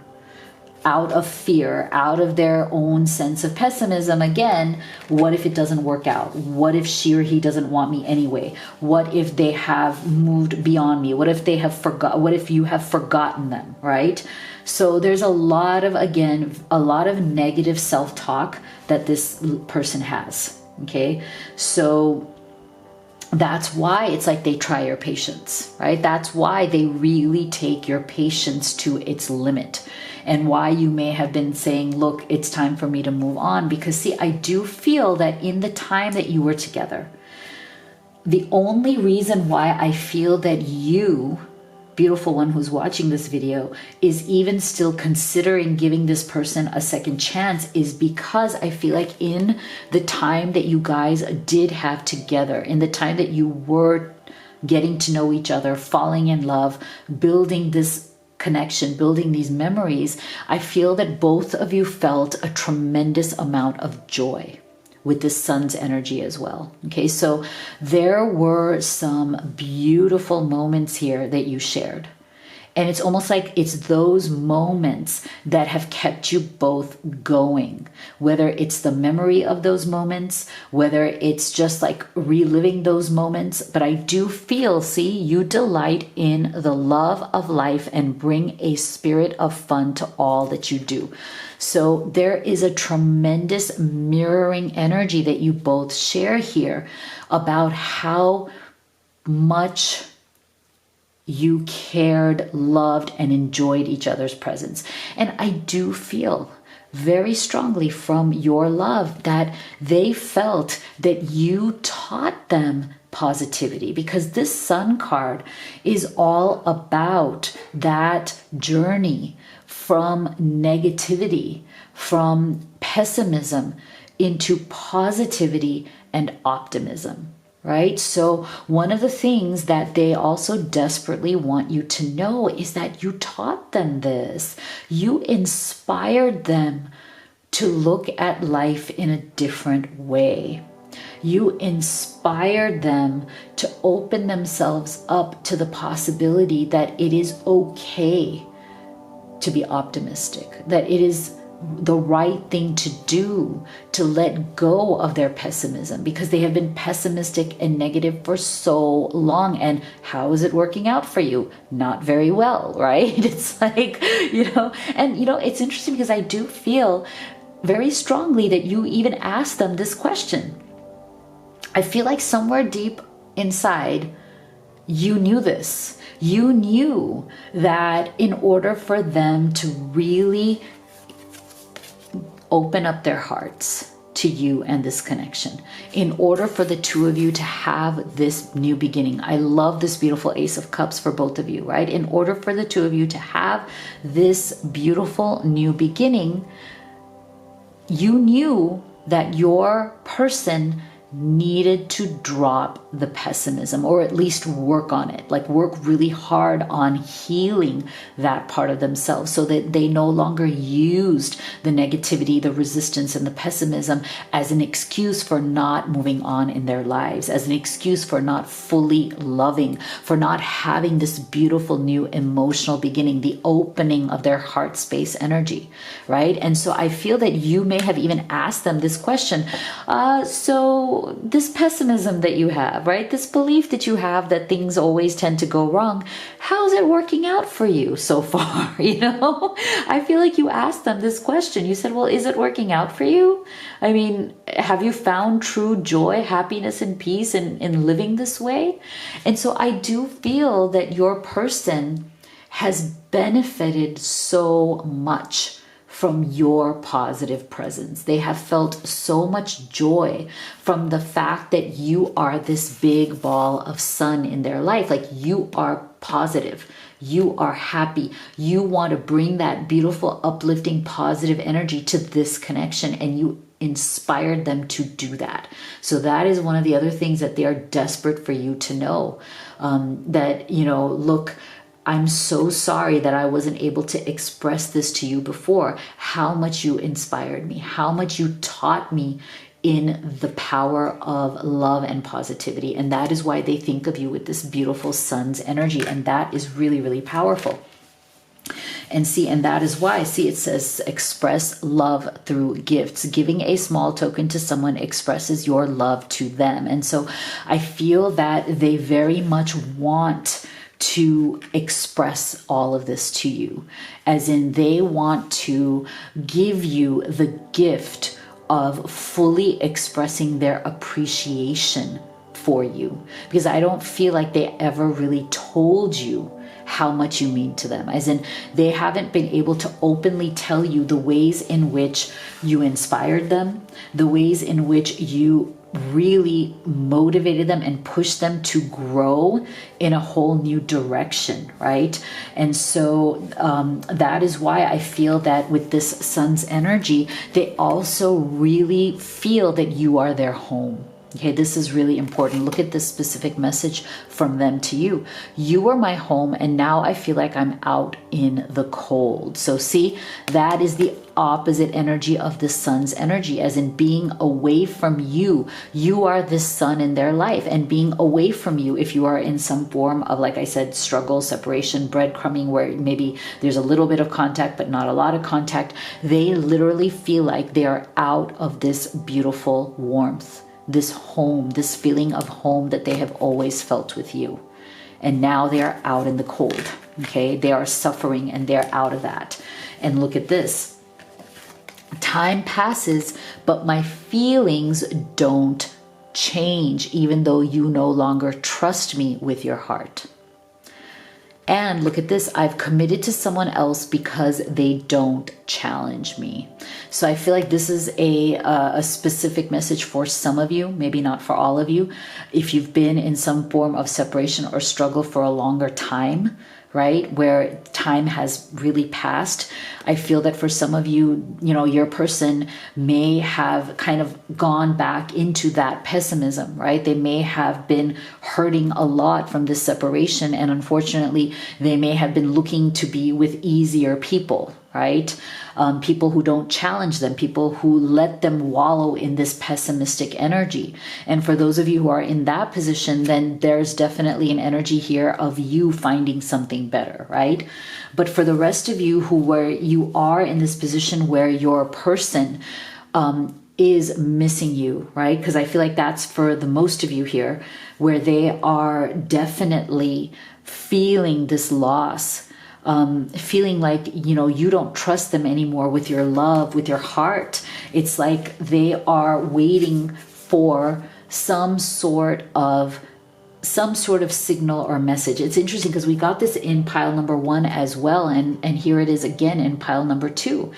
out of fear, out of their own sense of pessimism. Again, what if it doesn't work out? What if she or he doesn't want me anyway? What if they have moved beyond me? What if they have what if you have forgotten them, right? So there's a lot of, again, a lot of negative self-talk that this person has. Okay. So that's why it's like they try your patience, right? That's why they really take your patience to its limit, and why you may have been saying, look, it's time for me to move on. Because see, I do feel that in the time that you were together, the only reason why I feel that you, beautiful one who's watching this video, is even still considering giving this person a second chance is because I feel like in the time that you guys did have together, in the time that you were getting to know each other, falling in love, building this connection, building these memories, I feel that both of you felt a tremendous amount of joy with the sun's energy as well. Okay, so there were some beautiful moments here that you shared. And it's almost like it's those moments that have kept you both going, whether it's the memory of those moments, whether it's just like reliving those moments. But I do feel, see, you delight in the love of life and bring a spirit of fun to all that you do. So there is a tremendous mirroring energy that you both share here about how much you cared, loved, and enjoyed each other's presence. And I do feel very strongly from your love that they felt that you taught them positivity, because this Sun card is all about that journey from negativity, from pessimism into positivity and optimism. Right? So one of the things that they also desperately want you to know is that you taught them this. You inspired them to look at life in a different way. You inspired them to open themselves up to the possibility that it is okay to be optimistic, that it is the right thing to do to let go of their pessimism, because they have been pessimistic and negative for so long. And how is it working out for you? Not very well, right? It's like, and it's interesting because I do feel very strongly that you even asked them this question. I feel like somewhere deep inside, you knew this. You knew that in order for them to really open up their hearts to you and this connection, in order for the two of you to have this new beginning. I love this beautiful Ace of Cups for both of you, right? In order for the two of you to have this beautiful new beginning, you knew that your person needed to drop the pessimism, or at least work on it, like work really hard on healing that part of themselves so that they no longer used the negativity, the resistance, and the pessimism as an excuse for not moving on in their lives, as an excuse for not fully loving, for not having this beautiful new emotional beginning, the opening of their heart space energy, right? And so I feel that you may have even asked them this question. So this pessimism that you have, right? This belief that you have that things always tend to go wrong, how's it working out for you so far? I feel like you asked them this question. You said, well, is it working out for you? I mean, have you found true joy, happiness, and peace in living this way? And so I do feel that your person has benefited so much from your positive presence. They have felt so much joy from the fact that you are this big ball of sun in their life. Like, you are positive, you are happy, you want to bring that beautiful, uplifting, positive energy to this connection, and you inspired them to do that. So that is one of the other things that they are desperate for you to know, that, look, I'm so sorry that I wasn't able to express this to you before. How much you inspired me, how much you taught me in the power of love and positivity. And that is why they think of you with this beautiful sun's energy. And that is really, really powerful. And see, and that is why, see, it says express love through gifts. Giving a small token to someone expresses your love to them. And so I feel that they very much want to express all of this to you, as in they want to give you the gift of fully expressing their appreciation for you, because I don't feel like they ever really told you how much you mean to them, as in they haven't been able to openly tell you the ways in which you inspired them, the ways in which you really motivated them and pushed them to grow in a whole new direction, right? And so that is why I feel that with this sun's energy, they also really feel that you are their home. Okay, this is really important. Look at this specific message from them to you. You were my home, and now I feel like I'm out in the cold. So see, that is the opposite energy of the sun's energy, as in being away from you. You are the sun in their life, and being away from you, if you are in some form of, like I said, struggle, separation, breadcrumbing, where maybe there's a little bit of contact, but not a lot of contact, they literally feel like they are out of this beautiful warmth, this home, this feeling of home that they have always felt with you. And now they are out in the cold, okay? They are suffering and they're out of that. And look at this. Time passes, but my feelings don't change, even though you no longer trust me with your heart. And look at this, I've committed to someone else because they don't challenge me. So I feel like this is a specific message for some of you, maybe not for all of you. If you've been in some form of separation or struggle for a longer time, right, where time has really passed, I feel that for some of you, you know, your person may have kind of gone back into that pessimism, right? They may have been hurting a lot from this separation, and unfortunately, they may have been looking to be with easier people, right? People who don't challenge them, people who let them wallow in this pessimistic energy. And for those of you who are in that position, then there's definitely an energy here of you finding something better, right? But for the rest of you where you are in this position where your person is missing you, right? Because I feel like that's for the most of you here, where they are definitely feeling this loss. Feeling like, you know, you don't trust them anymore with your love, with your heart. It's like they are waiting for some sort of signal or message. It's interesting because we got this in pile number 1 as well, and here it is again in pile number 2.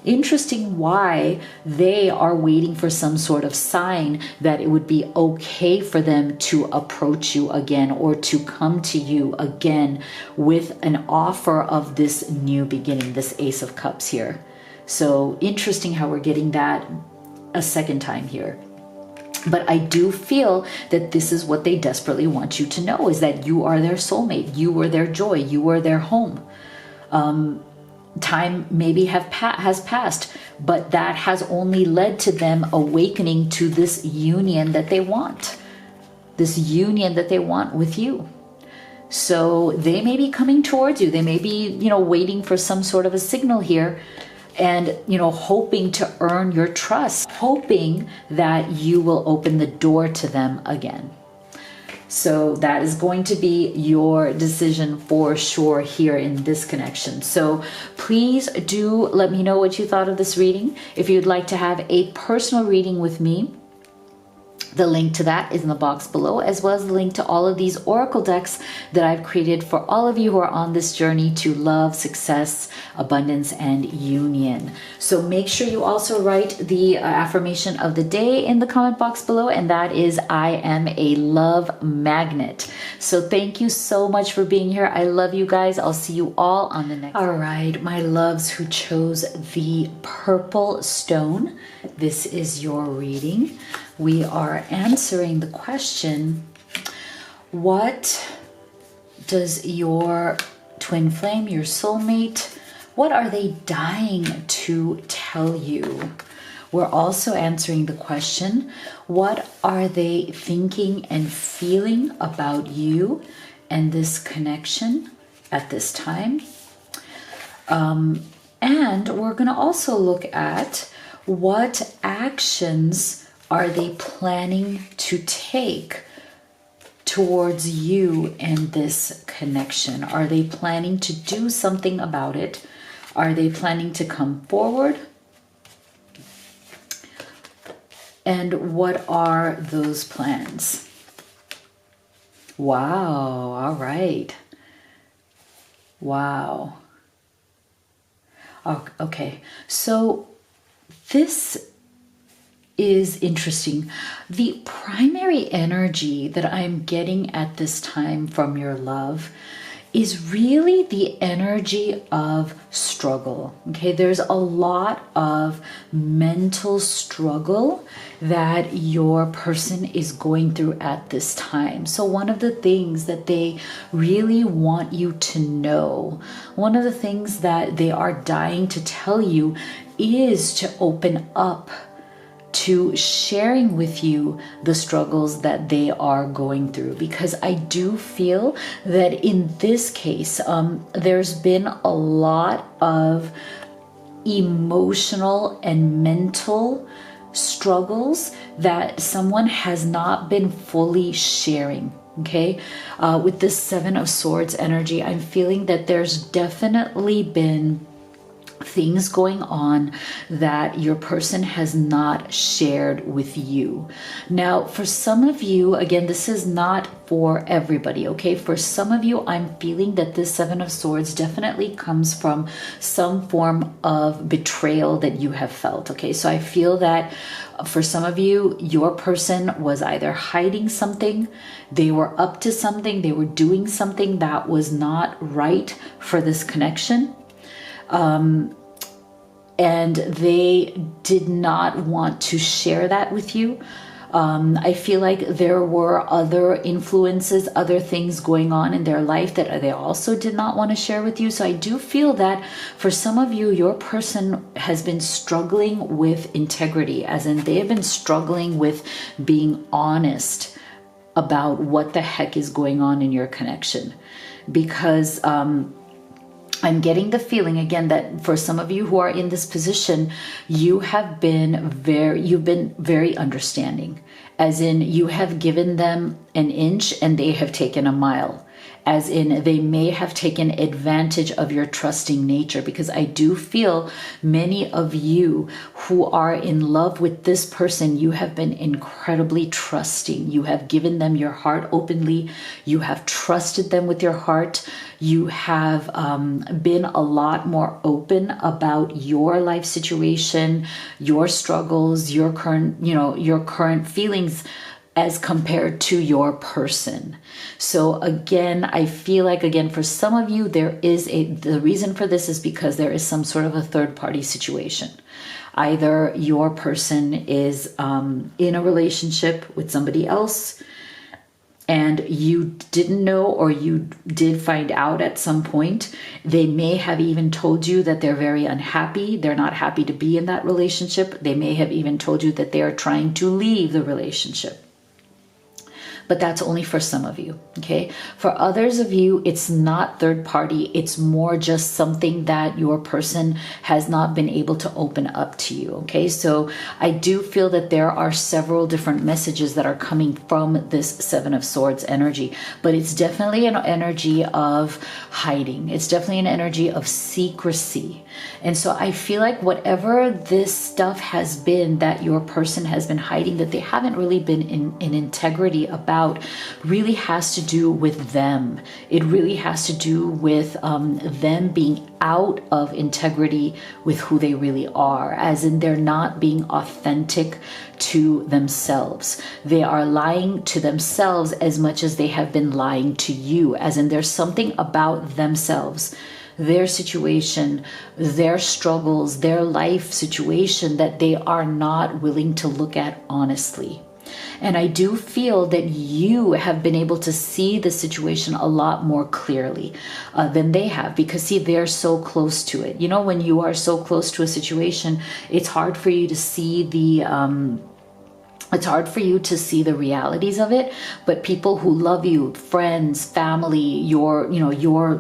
Interesting why they are waiting for some sort of sign that it would be okay for them to approach you again, or to come to you again with an offer of this new beginning, this Ace of Cups here. So interesting how we're getting that a second time here. But I do feel that this is what they desperately want you to know, is that you are their soulmate. You were their joy. You were their home. Time maybe has passed, but that has only led to them awakening to this union that they want. This union that they want with you. So they may be coming towards you. They may be, you know, waiting for some sort of a signal here, and, you know, hoping to earn your trust, hoping that you will open the door to them again. So that is going to be your decision for sure here in this connection. So please do let me know what you thought of this reading. If you'd like to have a personal reading with me, the link to that is in the box below, as well as the link to all of these oracle decks that I've created for all of you who are on this journey to love, success, abundance, and union. So make sure you also write the affirmation of the day in the comment box below, and that is, I am a love magnet. So thank you so much for being here. I love you guys. I'll see you all on the next. All right, my loves who chose the purple stone, this is your reading. We are answering the question, what does your twin flame, your soulmate, what are they dying to tell you? We're also answering the question, what are they thinking and feeling about you and this connection at this time? And we're going to also look at what actions are they planning to take towards you and this connection. Are they planning to do something about it? Are they planning to come forward? And what are those plans? Wow, all right. Wow. Okay, so this is interesting. The primary energy that I'm getting at this time from your love is really the energy of struggle. Okay, there's a lot of mental struggle that your person is going through at this time. So one of the things that they really want you to know, one of the things that they are dying to tell you is to open up to sharing with you the struggles that they are going through, because I do feel that in this case, there's been a lot of emotional and mental struggles that someone has not been fully sharing. Okay, with this Seven of Swords energy, I'm feeling that there's definitely been things going on that your person has not shared with you. Now, for some of you, again, this is not for everybody, okay? For some of you, I'm feeling that this Seven of Swords definitely comes from some form of betrayal that you have felt, okay? So I feel that for some of you, your person was either hiding something, they were up to something, they were doing something that was not right for this connection. And they did not want to share that with you. I feel like there were other influences, other things going on in their life that they also did not want to share with you. So I do feel that for some of you, your person has been struggling with integrity, as in they have been struggling with being honest about what the heck is going on in your connection. Because I'm getting the feeling again that for some of you who are in this position, you've been very understanding, as in you have given them an inch and they have taken a mile, as in they may have taken advantage of your trusting nature, because I do feel many of you who are in love with this person, you have been incredibly trusting. You have given them your heart openly. You have trusted them with your heart. You have been a lot more open about your life situation, your struggles, your current feelings as compared to your person. So again, I feel like, again, for some of you, the reason for this is because there is some sort of a third party situation. Either your person is in a relationship with somebody else, and you didn't know, or you did find out at some point. They may have even told you that they're very unhappy. They're not happy to be in that relationship. They may have even told you that they are trying to leave the relationship. But that's only for some of you, okay? For others of you, it's not third party. It's more just something that your person has not been able to open up to you, okay? So I do feel that there are several different messages that are coming from this Seven of Swords energy, but it's definitely an energy of hiding. It's definitely an energy of secrecy. And so I feel like whatever this stuff has been that your person has been hiding, that they haven't really been in integrity about, really has to do with them. It really has to do with them being out of integrity with who they really are, as in they're not being authentic to themselves. They are lying to themselves as much as they have been lying to you, as in there's something about themselves, their situation, their struggles, their life situation that they are not willing to look at honestly. And I do feel that you have been able to see the situation a lot more clearly than they have, because see, they're so close to it. You know, when you are so close to a situation, it's hard for you to see the realities of it. But people who love you, friends, family, your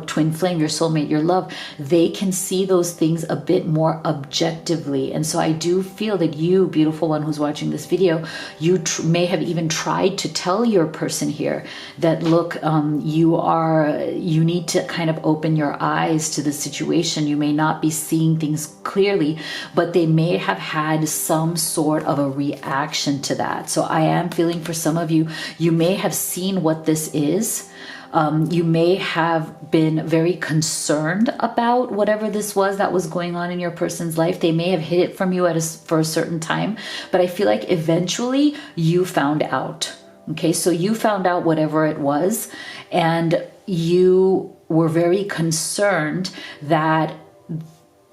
twin flame, your soulmate, your love, they can see those things a bit more objectively. And so I do feel that you, beautiful one who's watching this video, you may have even tried to tell your person here that, look, you need to kind of open your eyes to the situation. You may not be seeing things clearly, but they may have had some sort of a reaction to that. So I am feeling for some of you, you may have seen what this is. You may have been very concerned about whatever this was that was going on in your person's life. They may have hid it from you for a certain time, but I feel like eventually you found out. Okay, so you found out whatever it was, and you were very concerned that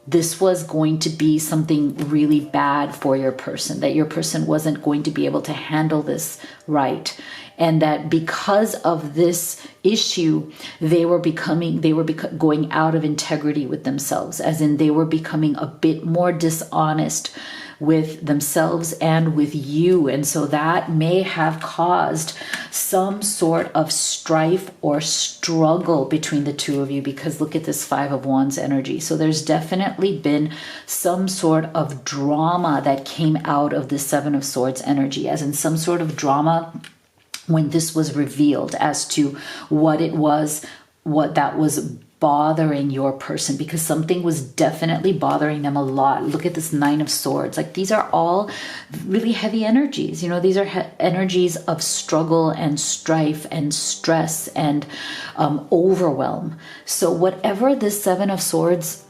this was going to be something really bad for your person, that your person wasn't going to be able to handle this right. And that because of this issue, they were going out of integrity with themselves, as in they were becoming a bit more dishonest with themselves and with you. And so that may have caused some sort of strife or struggle between the two of you, because look at this Five of Wands energy. So there's definitely been some sort of drama that came out of the Seven of Swords energy, as in some sort of drama when this was revealed as to what it was, what that was bothering your person, because something was definitely bothering them a lot. Look at this Nine of Swords. Like, these are all really heavy energies. You know, these are energies of struggle and strife and stress and overwhelm. So whatever this Seven of Swords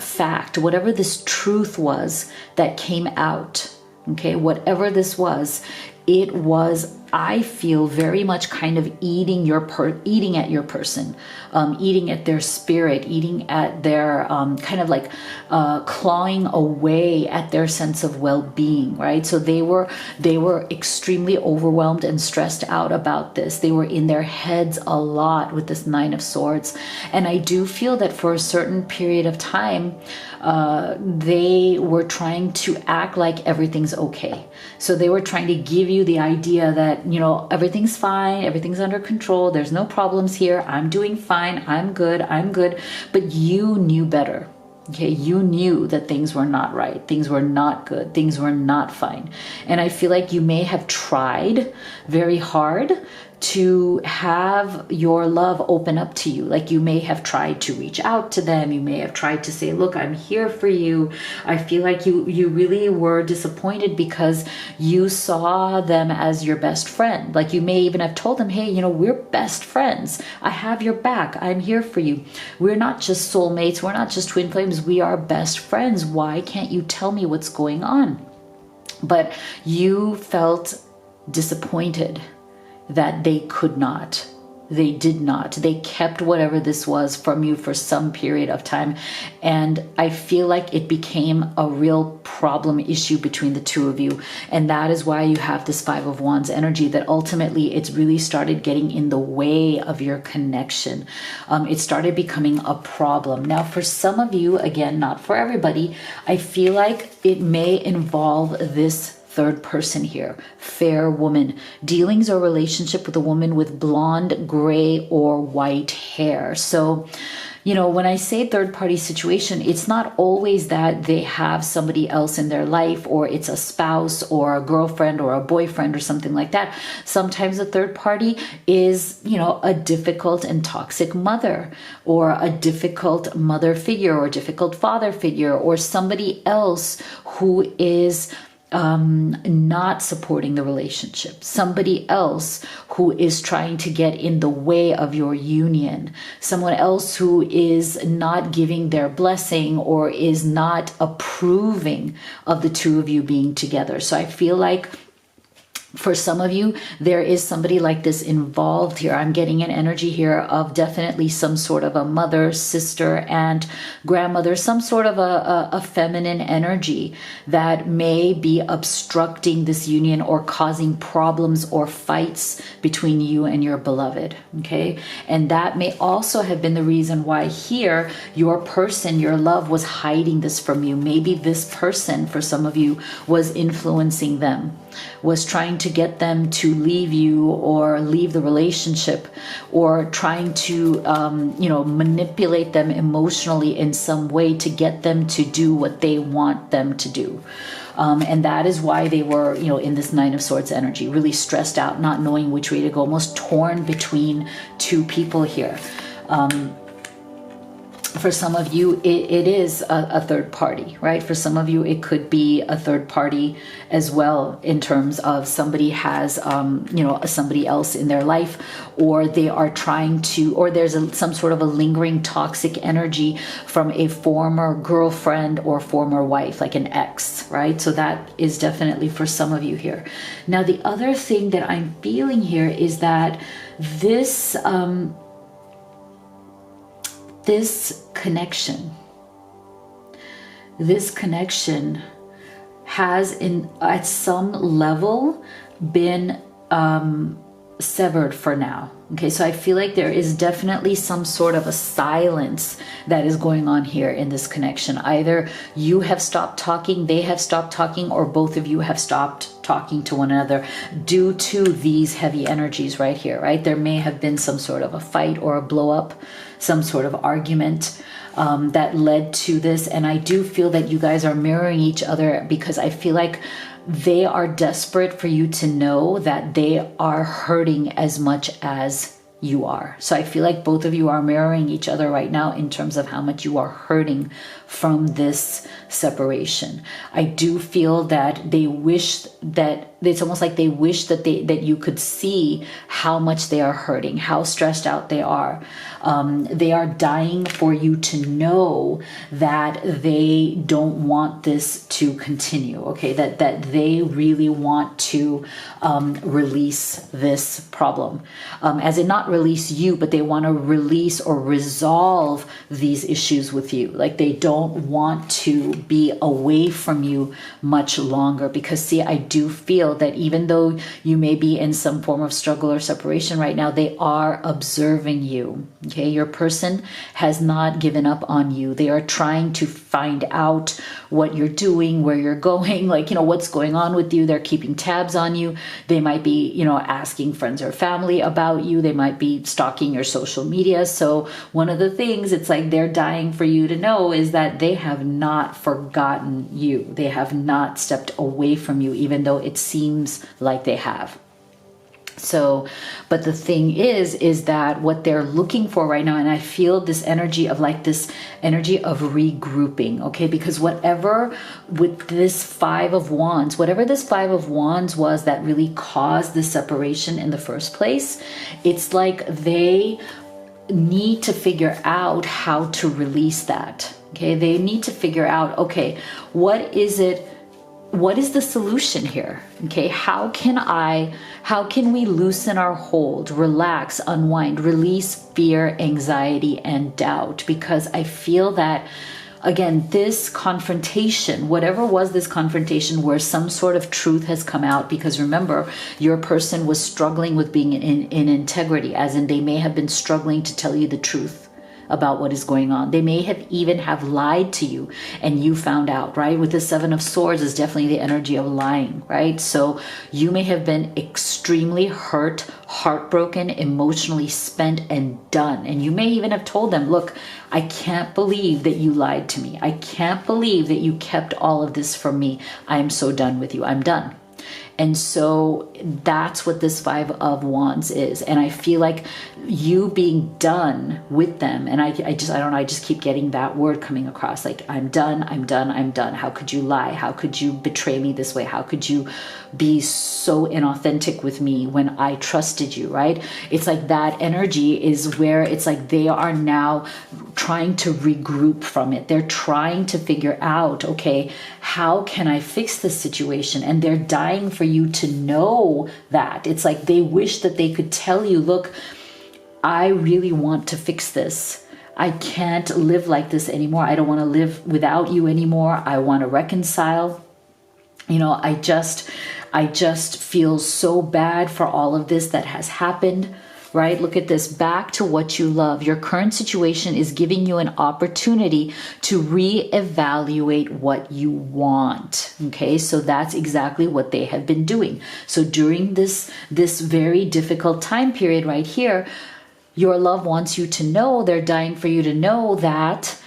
fact, whatever this truth was that came out, okay, whatever this was, it was, I feel, very much kind of eating at your person, eating at their spirit, eating at their kind of like clawing away at their sense of well-being, right? So they were extremely overwhelmed and stressed out about this. They were in their heads a lot with this Nine of Swords. And I do feel that for a certain period of time, they were trying to act like everything's okay. So they were trying to give you the idea that, you know, everything's fine, everything's under control, there's no problems here, I'm doing fine, I'm good. But you knew better. Okay, you knew that things were not right, things were not good, things were not fine. And I feel like you may have tried very hard to have your love open up to you. Like, you may have tried to reach out to them. You may have tried to say, look, I'm here for you. I feel like you really were disappointed because you saw them as your best friend. Like, you may even have told them, hey, you know, we're best friends. I have your back. I'm here for you. We're not just soulmates. We're not just twin flames. We are best friends. Why can't you tell me what's going on? But you felt disappointed that they could not. They did not. They kept whatever this was from you for some period of time. And I feel like it became a real problem issue between the two of you. And that is why you have this Five of Wands energy, that ultimately it's really started getting in the way of your connection. It started becoming a problem. Now, for some of you, again, not for everybody, I feel like it may involve this third person here, fair woman, dealings or relationship with a woman with blonde, gray, or white hair. So, you know, when I say third party situation, it's not always that they have somebody else in their life, or it's a spouse or a girlfriend or a boyfriend or something like that. Sometimes a third party is, you know, a difficult and toxic mother, or a difficult mother figure, or a difficult father figure, or somebody else who is not supporting the relationship, somebody else who is trying to get in the way of your union, someone else who is not giving their blessing or is not approving of the two of you being together. So I feel like For some of you, there is somebody like this involved here. I'm getting an energy here of definitely some sort of a mother, sister, aunt, grandmother, some sort of a feminine energy that may be obstructing this union or causing problems or fights between you and your beloved. Okay. And that may also have been the reason why here your person, your love, was hiding this from you. Maybe this person, for some of you, was influencing them, was trying to get them to leave you or leave the relationship, or trying to manipulate them emotionally in some way to get them to do what they want them to do. And that is why they were, in this Nine of Swords energy, really stressed out, not knowing which way to go, almost torn between two people here. For some of you, it is a third party, right? For some of you, it could be a third party as well, in terms of somebody has, somebody else in their life, or they are trying to, or there's some sort of a lingering toxic energy from a former girlfriend or former wife, like an ex, right? So that is definitely for some of you here. Now, the other thing that I'm feeling here is that this connection has at some level been severed for now. Okay, so I feel like there is definitely some sort of a silence that is going on here in this connection. Either you have stopped talking, they have stopped talking, or both of you have stopped talking to one another due to these heavy energies right here, right? There may have been some sort of a fight or a blow up, some sort of argument that led to this. And I do feel that you guys are mirroring each other, because I feel like they are desperate for you to know that they are hurting as much as you are. So I feel like both of you are mirroring each other right now in terms of how much you are hurting from this separation. I do feel that they wish that, it's almost like they wish that you could see how much they are hurting, how stressed out they are. They are dying for you to know that they don't want this to continue, okay? That they really want to release this problem. As in not release you, but they want to release or resolve these issues with you. Like they don't want to be away from you much longer, because see, I do feel that even though you may be in some form of struggle or separation right now, they are observing you. Okay, your person has not given up on you. They are trying to find out what you're doing, where you're going, like, what's going on with you. They're keeping tabs on you. They might be, asking friends or family about you. They might be stalking your social media. So one of the things it's like they're dying for you to know is that they have not forgotten you. They have not stepped away from you, even though it seems like they have. So, but the thing is that what they're looking for right now, and I feel this energy of this energy of regrouping, okay? Because whatever with this Five of Wands, whatever this Five of Wands was that really caused this separation in the first place, it's like they need to figure out how to release that, okay? They need to figure out, okay, what is the solution here? Okay, how can we loosen our hold, relax, unwind, release fear, anxiety, and doubt? Because I feel that, again, this confrontation, whatever was this confrontation where some sort of truth has come out, because remember, your person was struggling with being in integrity, as in they may have been struggling to tell you the truth about what is going on. They may have even lied to you and you found out, right? With the Seven of Swords is definitely the energy of lying, right? So you may have been extremely hurt, heartbroken, emotionally spent, and done. And you may even have told them, look, I can't believe that you lied to me. I can't believe that you kept all of this from me. I'm so done with you. I'm done. And so that's what this Five of Wands is. And I feel like you being done with them, and I don't know, I just keep getting that word coming across, like, I'm done, I'm done, I'm done. How could you lie? How could you betray me this way? How could you be so inauthentic with me when I trusted you, right? It's like that energy is where it's like they are now trying to regroup from it. They're trying to figure out, okay, how can I fix this situation? And they're dying dying for you to know that. It's like they wish that they could tell you, look, I really want to fix this. I can't live like this anymore. I don't want to live without you anymore. I want to reconcile. You know, I just feel so bad for all of this that has happened, right? Look at this. Back to what you love. Your current situation is giving you an opportunity to reevaluate what you want. Okay, so that's exactly what they have been doing. So during this very difficult time period right here, your love wants you to know, they're dying for you to know that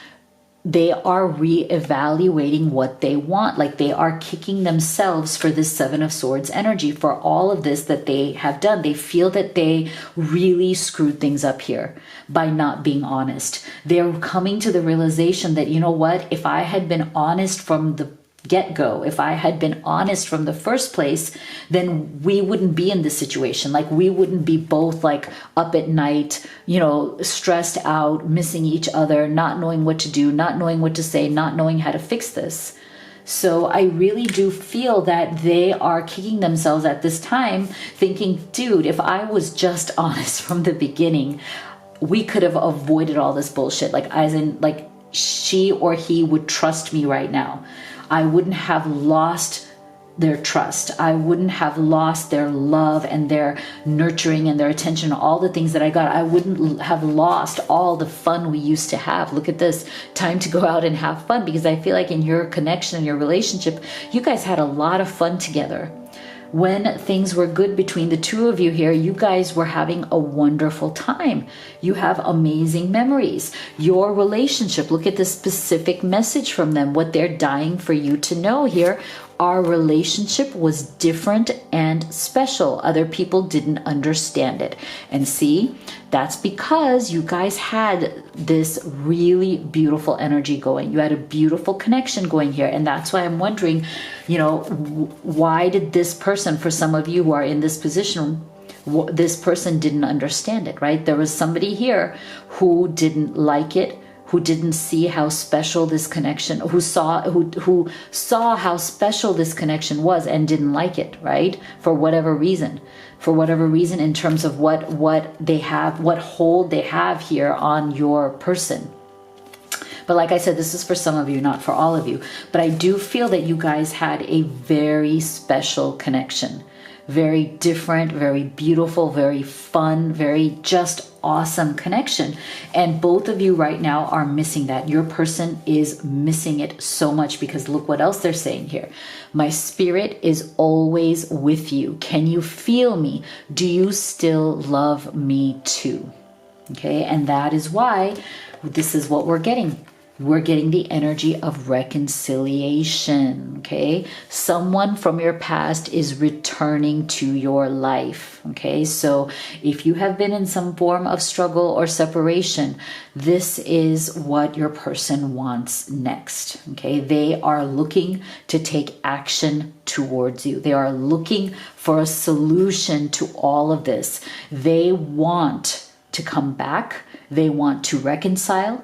they are reevaluating what they want. Like they are kicking themselves for this Seven of Swords energy, for all of this that they have done. They feel that they really screwed things up here by not being honest. They're coming to the realization that, you know what, if I had been honest from the get-go, if I had been honest from the first place, then we wouldn't be in this situation. Like we wouldn't be both like up at night, you know, stressed out, missing each other, not knowing what to do, not knowing what to say, not knowing how to fix this. So I really do feel that they are kicking themselves at this time thinking, dude, if I was just honest from the beginning, we could have avoided all this bullshit. Like as in like she or he would trust me right now. I wouldn't have lost their trust. I wouldn't have lost their love and their nurturing and their attention, all the things that I got. I wouldn't have lost all the fun we used to have. Look at this, time to go out and have fun, because I feel like in your connection and your relationship, you guys had a lot of fun together. When things were good between the two of you here, you guys were having a wonderful time. You have amazing memories. Your relationship, look at the specific message from them, what they're dying for you to know here. Our relationship was different and special. Other people didn't understand it. And see, that's because you guys had this really beautiful energy going. You had a beautiful connection going here. And that's why I'm wondering, you know, why did this person, for some of you who are in this position, this person didn't understand it, right? There was somebody here who didn't like it, who didn't see how special this connection, who saw how special this connection was and didn't like it, right? For whatever reason in terms of what they have, what hold they have here on your person. But like I said, this is for some of you, not for all of you. But I do feel that you guys had a very special connection. Very different, very beautiful, very fun, very just awesome connection. And both of you right now are missing that. Your person is missing it so much, because look what else they're saying here. My spirit is always with you. Can you feel me? Do you still love me too? Okay, and that is why this is what we're getting. We're getting the energy of reconciliation, okay? Someone from your past is returning to your life, okay? So if you have been in some form of struggle or separation, this is what your person wants next, okay? They are looking to take action towards you. They are looking for a solution to all of this. They want to come back. They want to reconcile.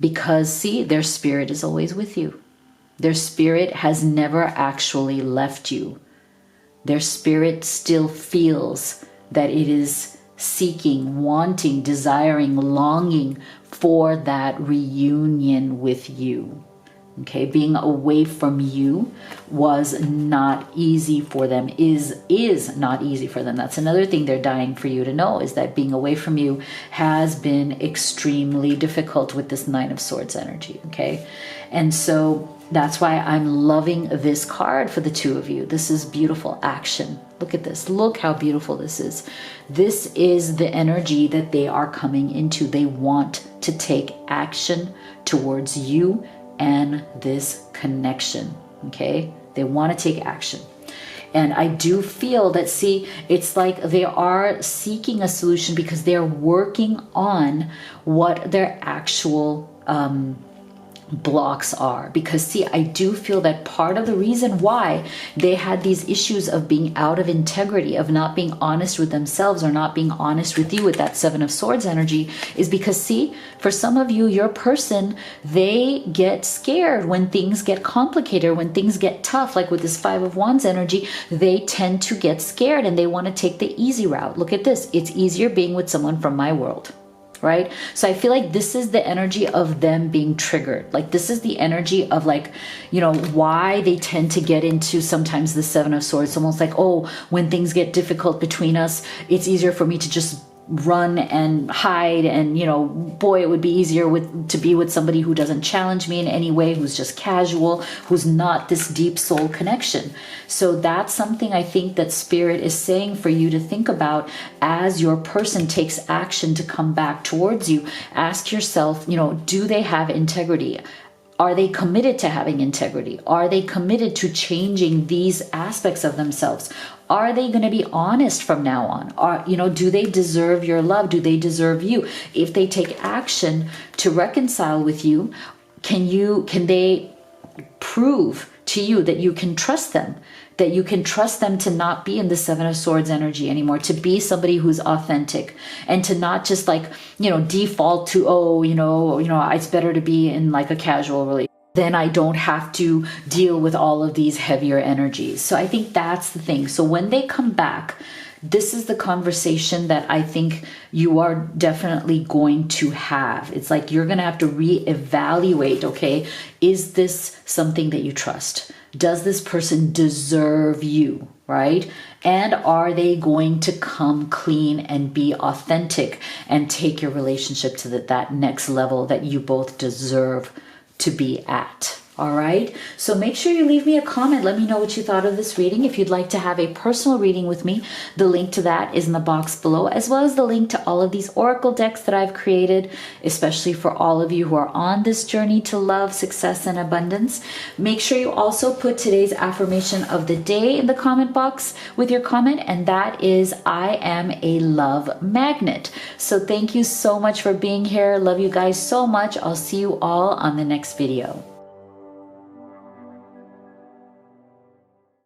Because, see, their spirit is always with you. Their spirit has never actually left you. Their spirit still feels that it is seeking, wanting, desiring, longing for that reunion with you. Okay, being away from you was not easy for them, is not easy for them. That's another thing they're dying for you to know, is that being away from you has been extremely difficult with this Nine of Swords energy, okay? And so that's why I'm loving this card for the two of you. This is beautiful action. Look at this. Look how beautiful this is. This is the energy that they are coming into. They want to take action towards you and this connection, okay? They want to take action. And I do feel that, see, it's like they are seeking a solution because they're working on what their actual blocks are. Because see, I do feel that part of the reason why they had these issues of being out of integrity, of not being honest with themselves or not being honest with you with that Seven of Swords energy, is because see, for some of you, your person, they get scared when things get complicated, when things get tough. Like with this Five of Wands energy, they tend to get scared and they want to take the easy route. Look at this. It's easier being with someone from my world. Right? So I feel like this is the energy of them being triggered. Like this is the energy of like, you know, why they tend to get into sometimes the Seven of Swords. It's almost like, oh, when things get difficult between us, it's easier for me to just run and hide, and you know, boy, it would be easier to be with somebody who doesn't challenge me in any way, who's just casual, who's not this deep soul connection. So that's something I think that Spirit is saying for you to think about as your person takes action to come back towards you. Ask yourself, you know, do they have integrity? Are they committed to having integrity? Are they committed to changing these aspects of themselves? Are they going to be honest from now on? You know, do they deserve your love? Do they deserve you? If they take action to reconcile with you, can they prove to you that you can trust them? That you can trust them to not be in the Seven of Swords energy anymore, to be somebody who's authentic, and to not just like, you know, default to, oh, you know, it's better to be in like a casual relationship. Then I don't have to deal with all of these heavier energies. So I think that's the thing. So when they come back, this is the conversation that I think you are definitely going to have. It's like you're going to have to reevaluate, okay, is this something that you trust? Does this person deserve you, right? And are they going to come clean and be authentic and take your relationship to that next level that you both deserve to be at? All right. So make sure you leave me a comment. Let me know what you thought of this reading. If you'd like to have a personal reading with me, the link to that is in the box below, as well as the link to all of these oracle decks that I've created, especially for all of you who are on this journey to love, success, and abundance. Make sure you also put today's affirmation of the day in the comment box with your comment, and that is, I am a love magnet. So thank you so much for being here. Love you guys so much. I'll see you all on the next video.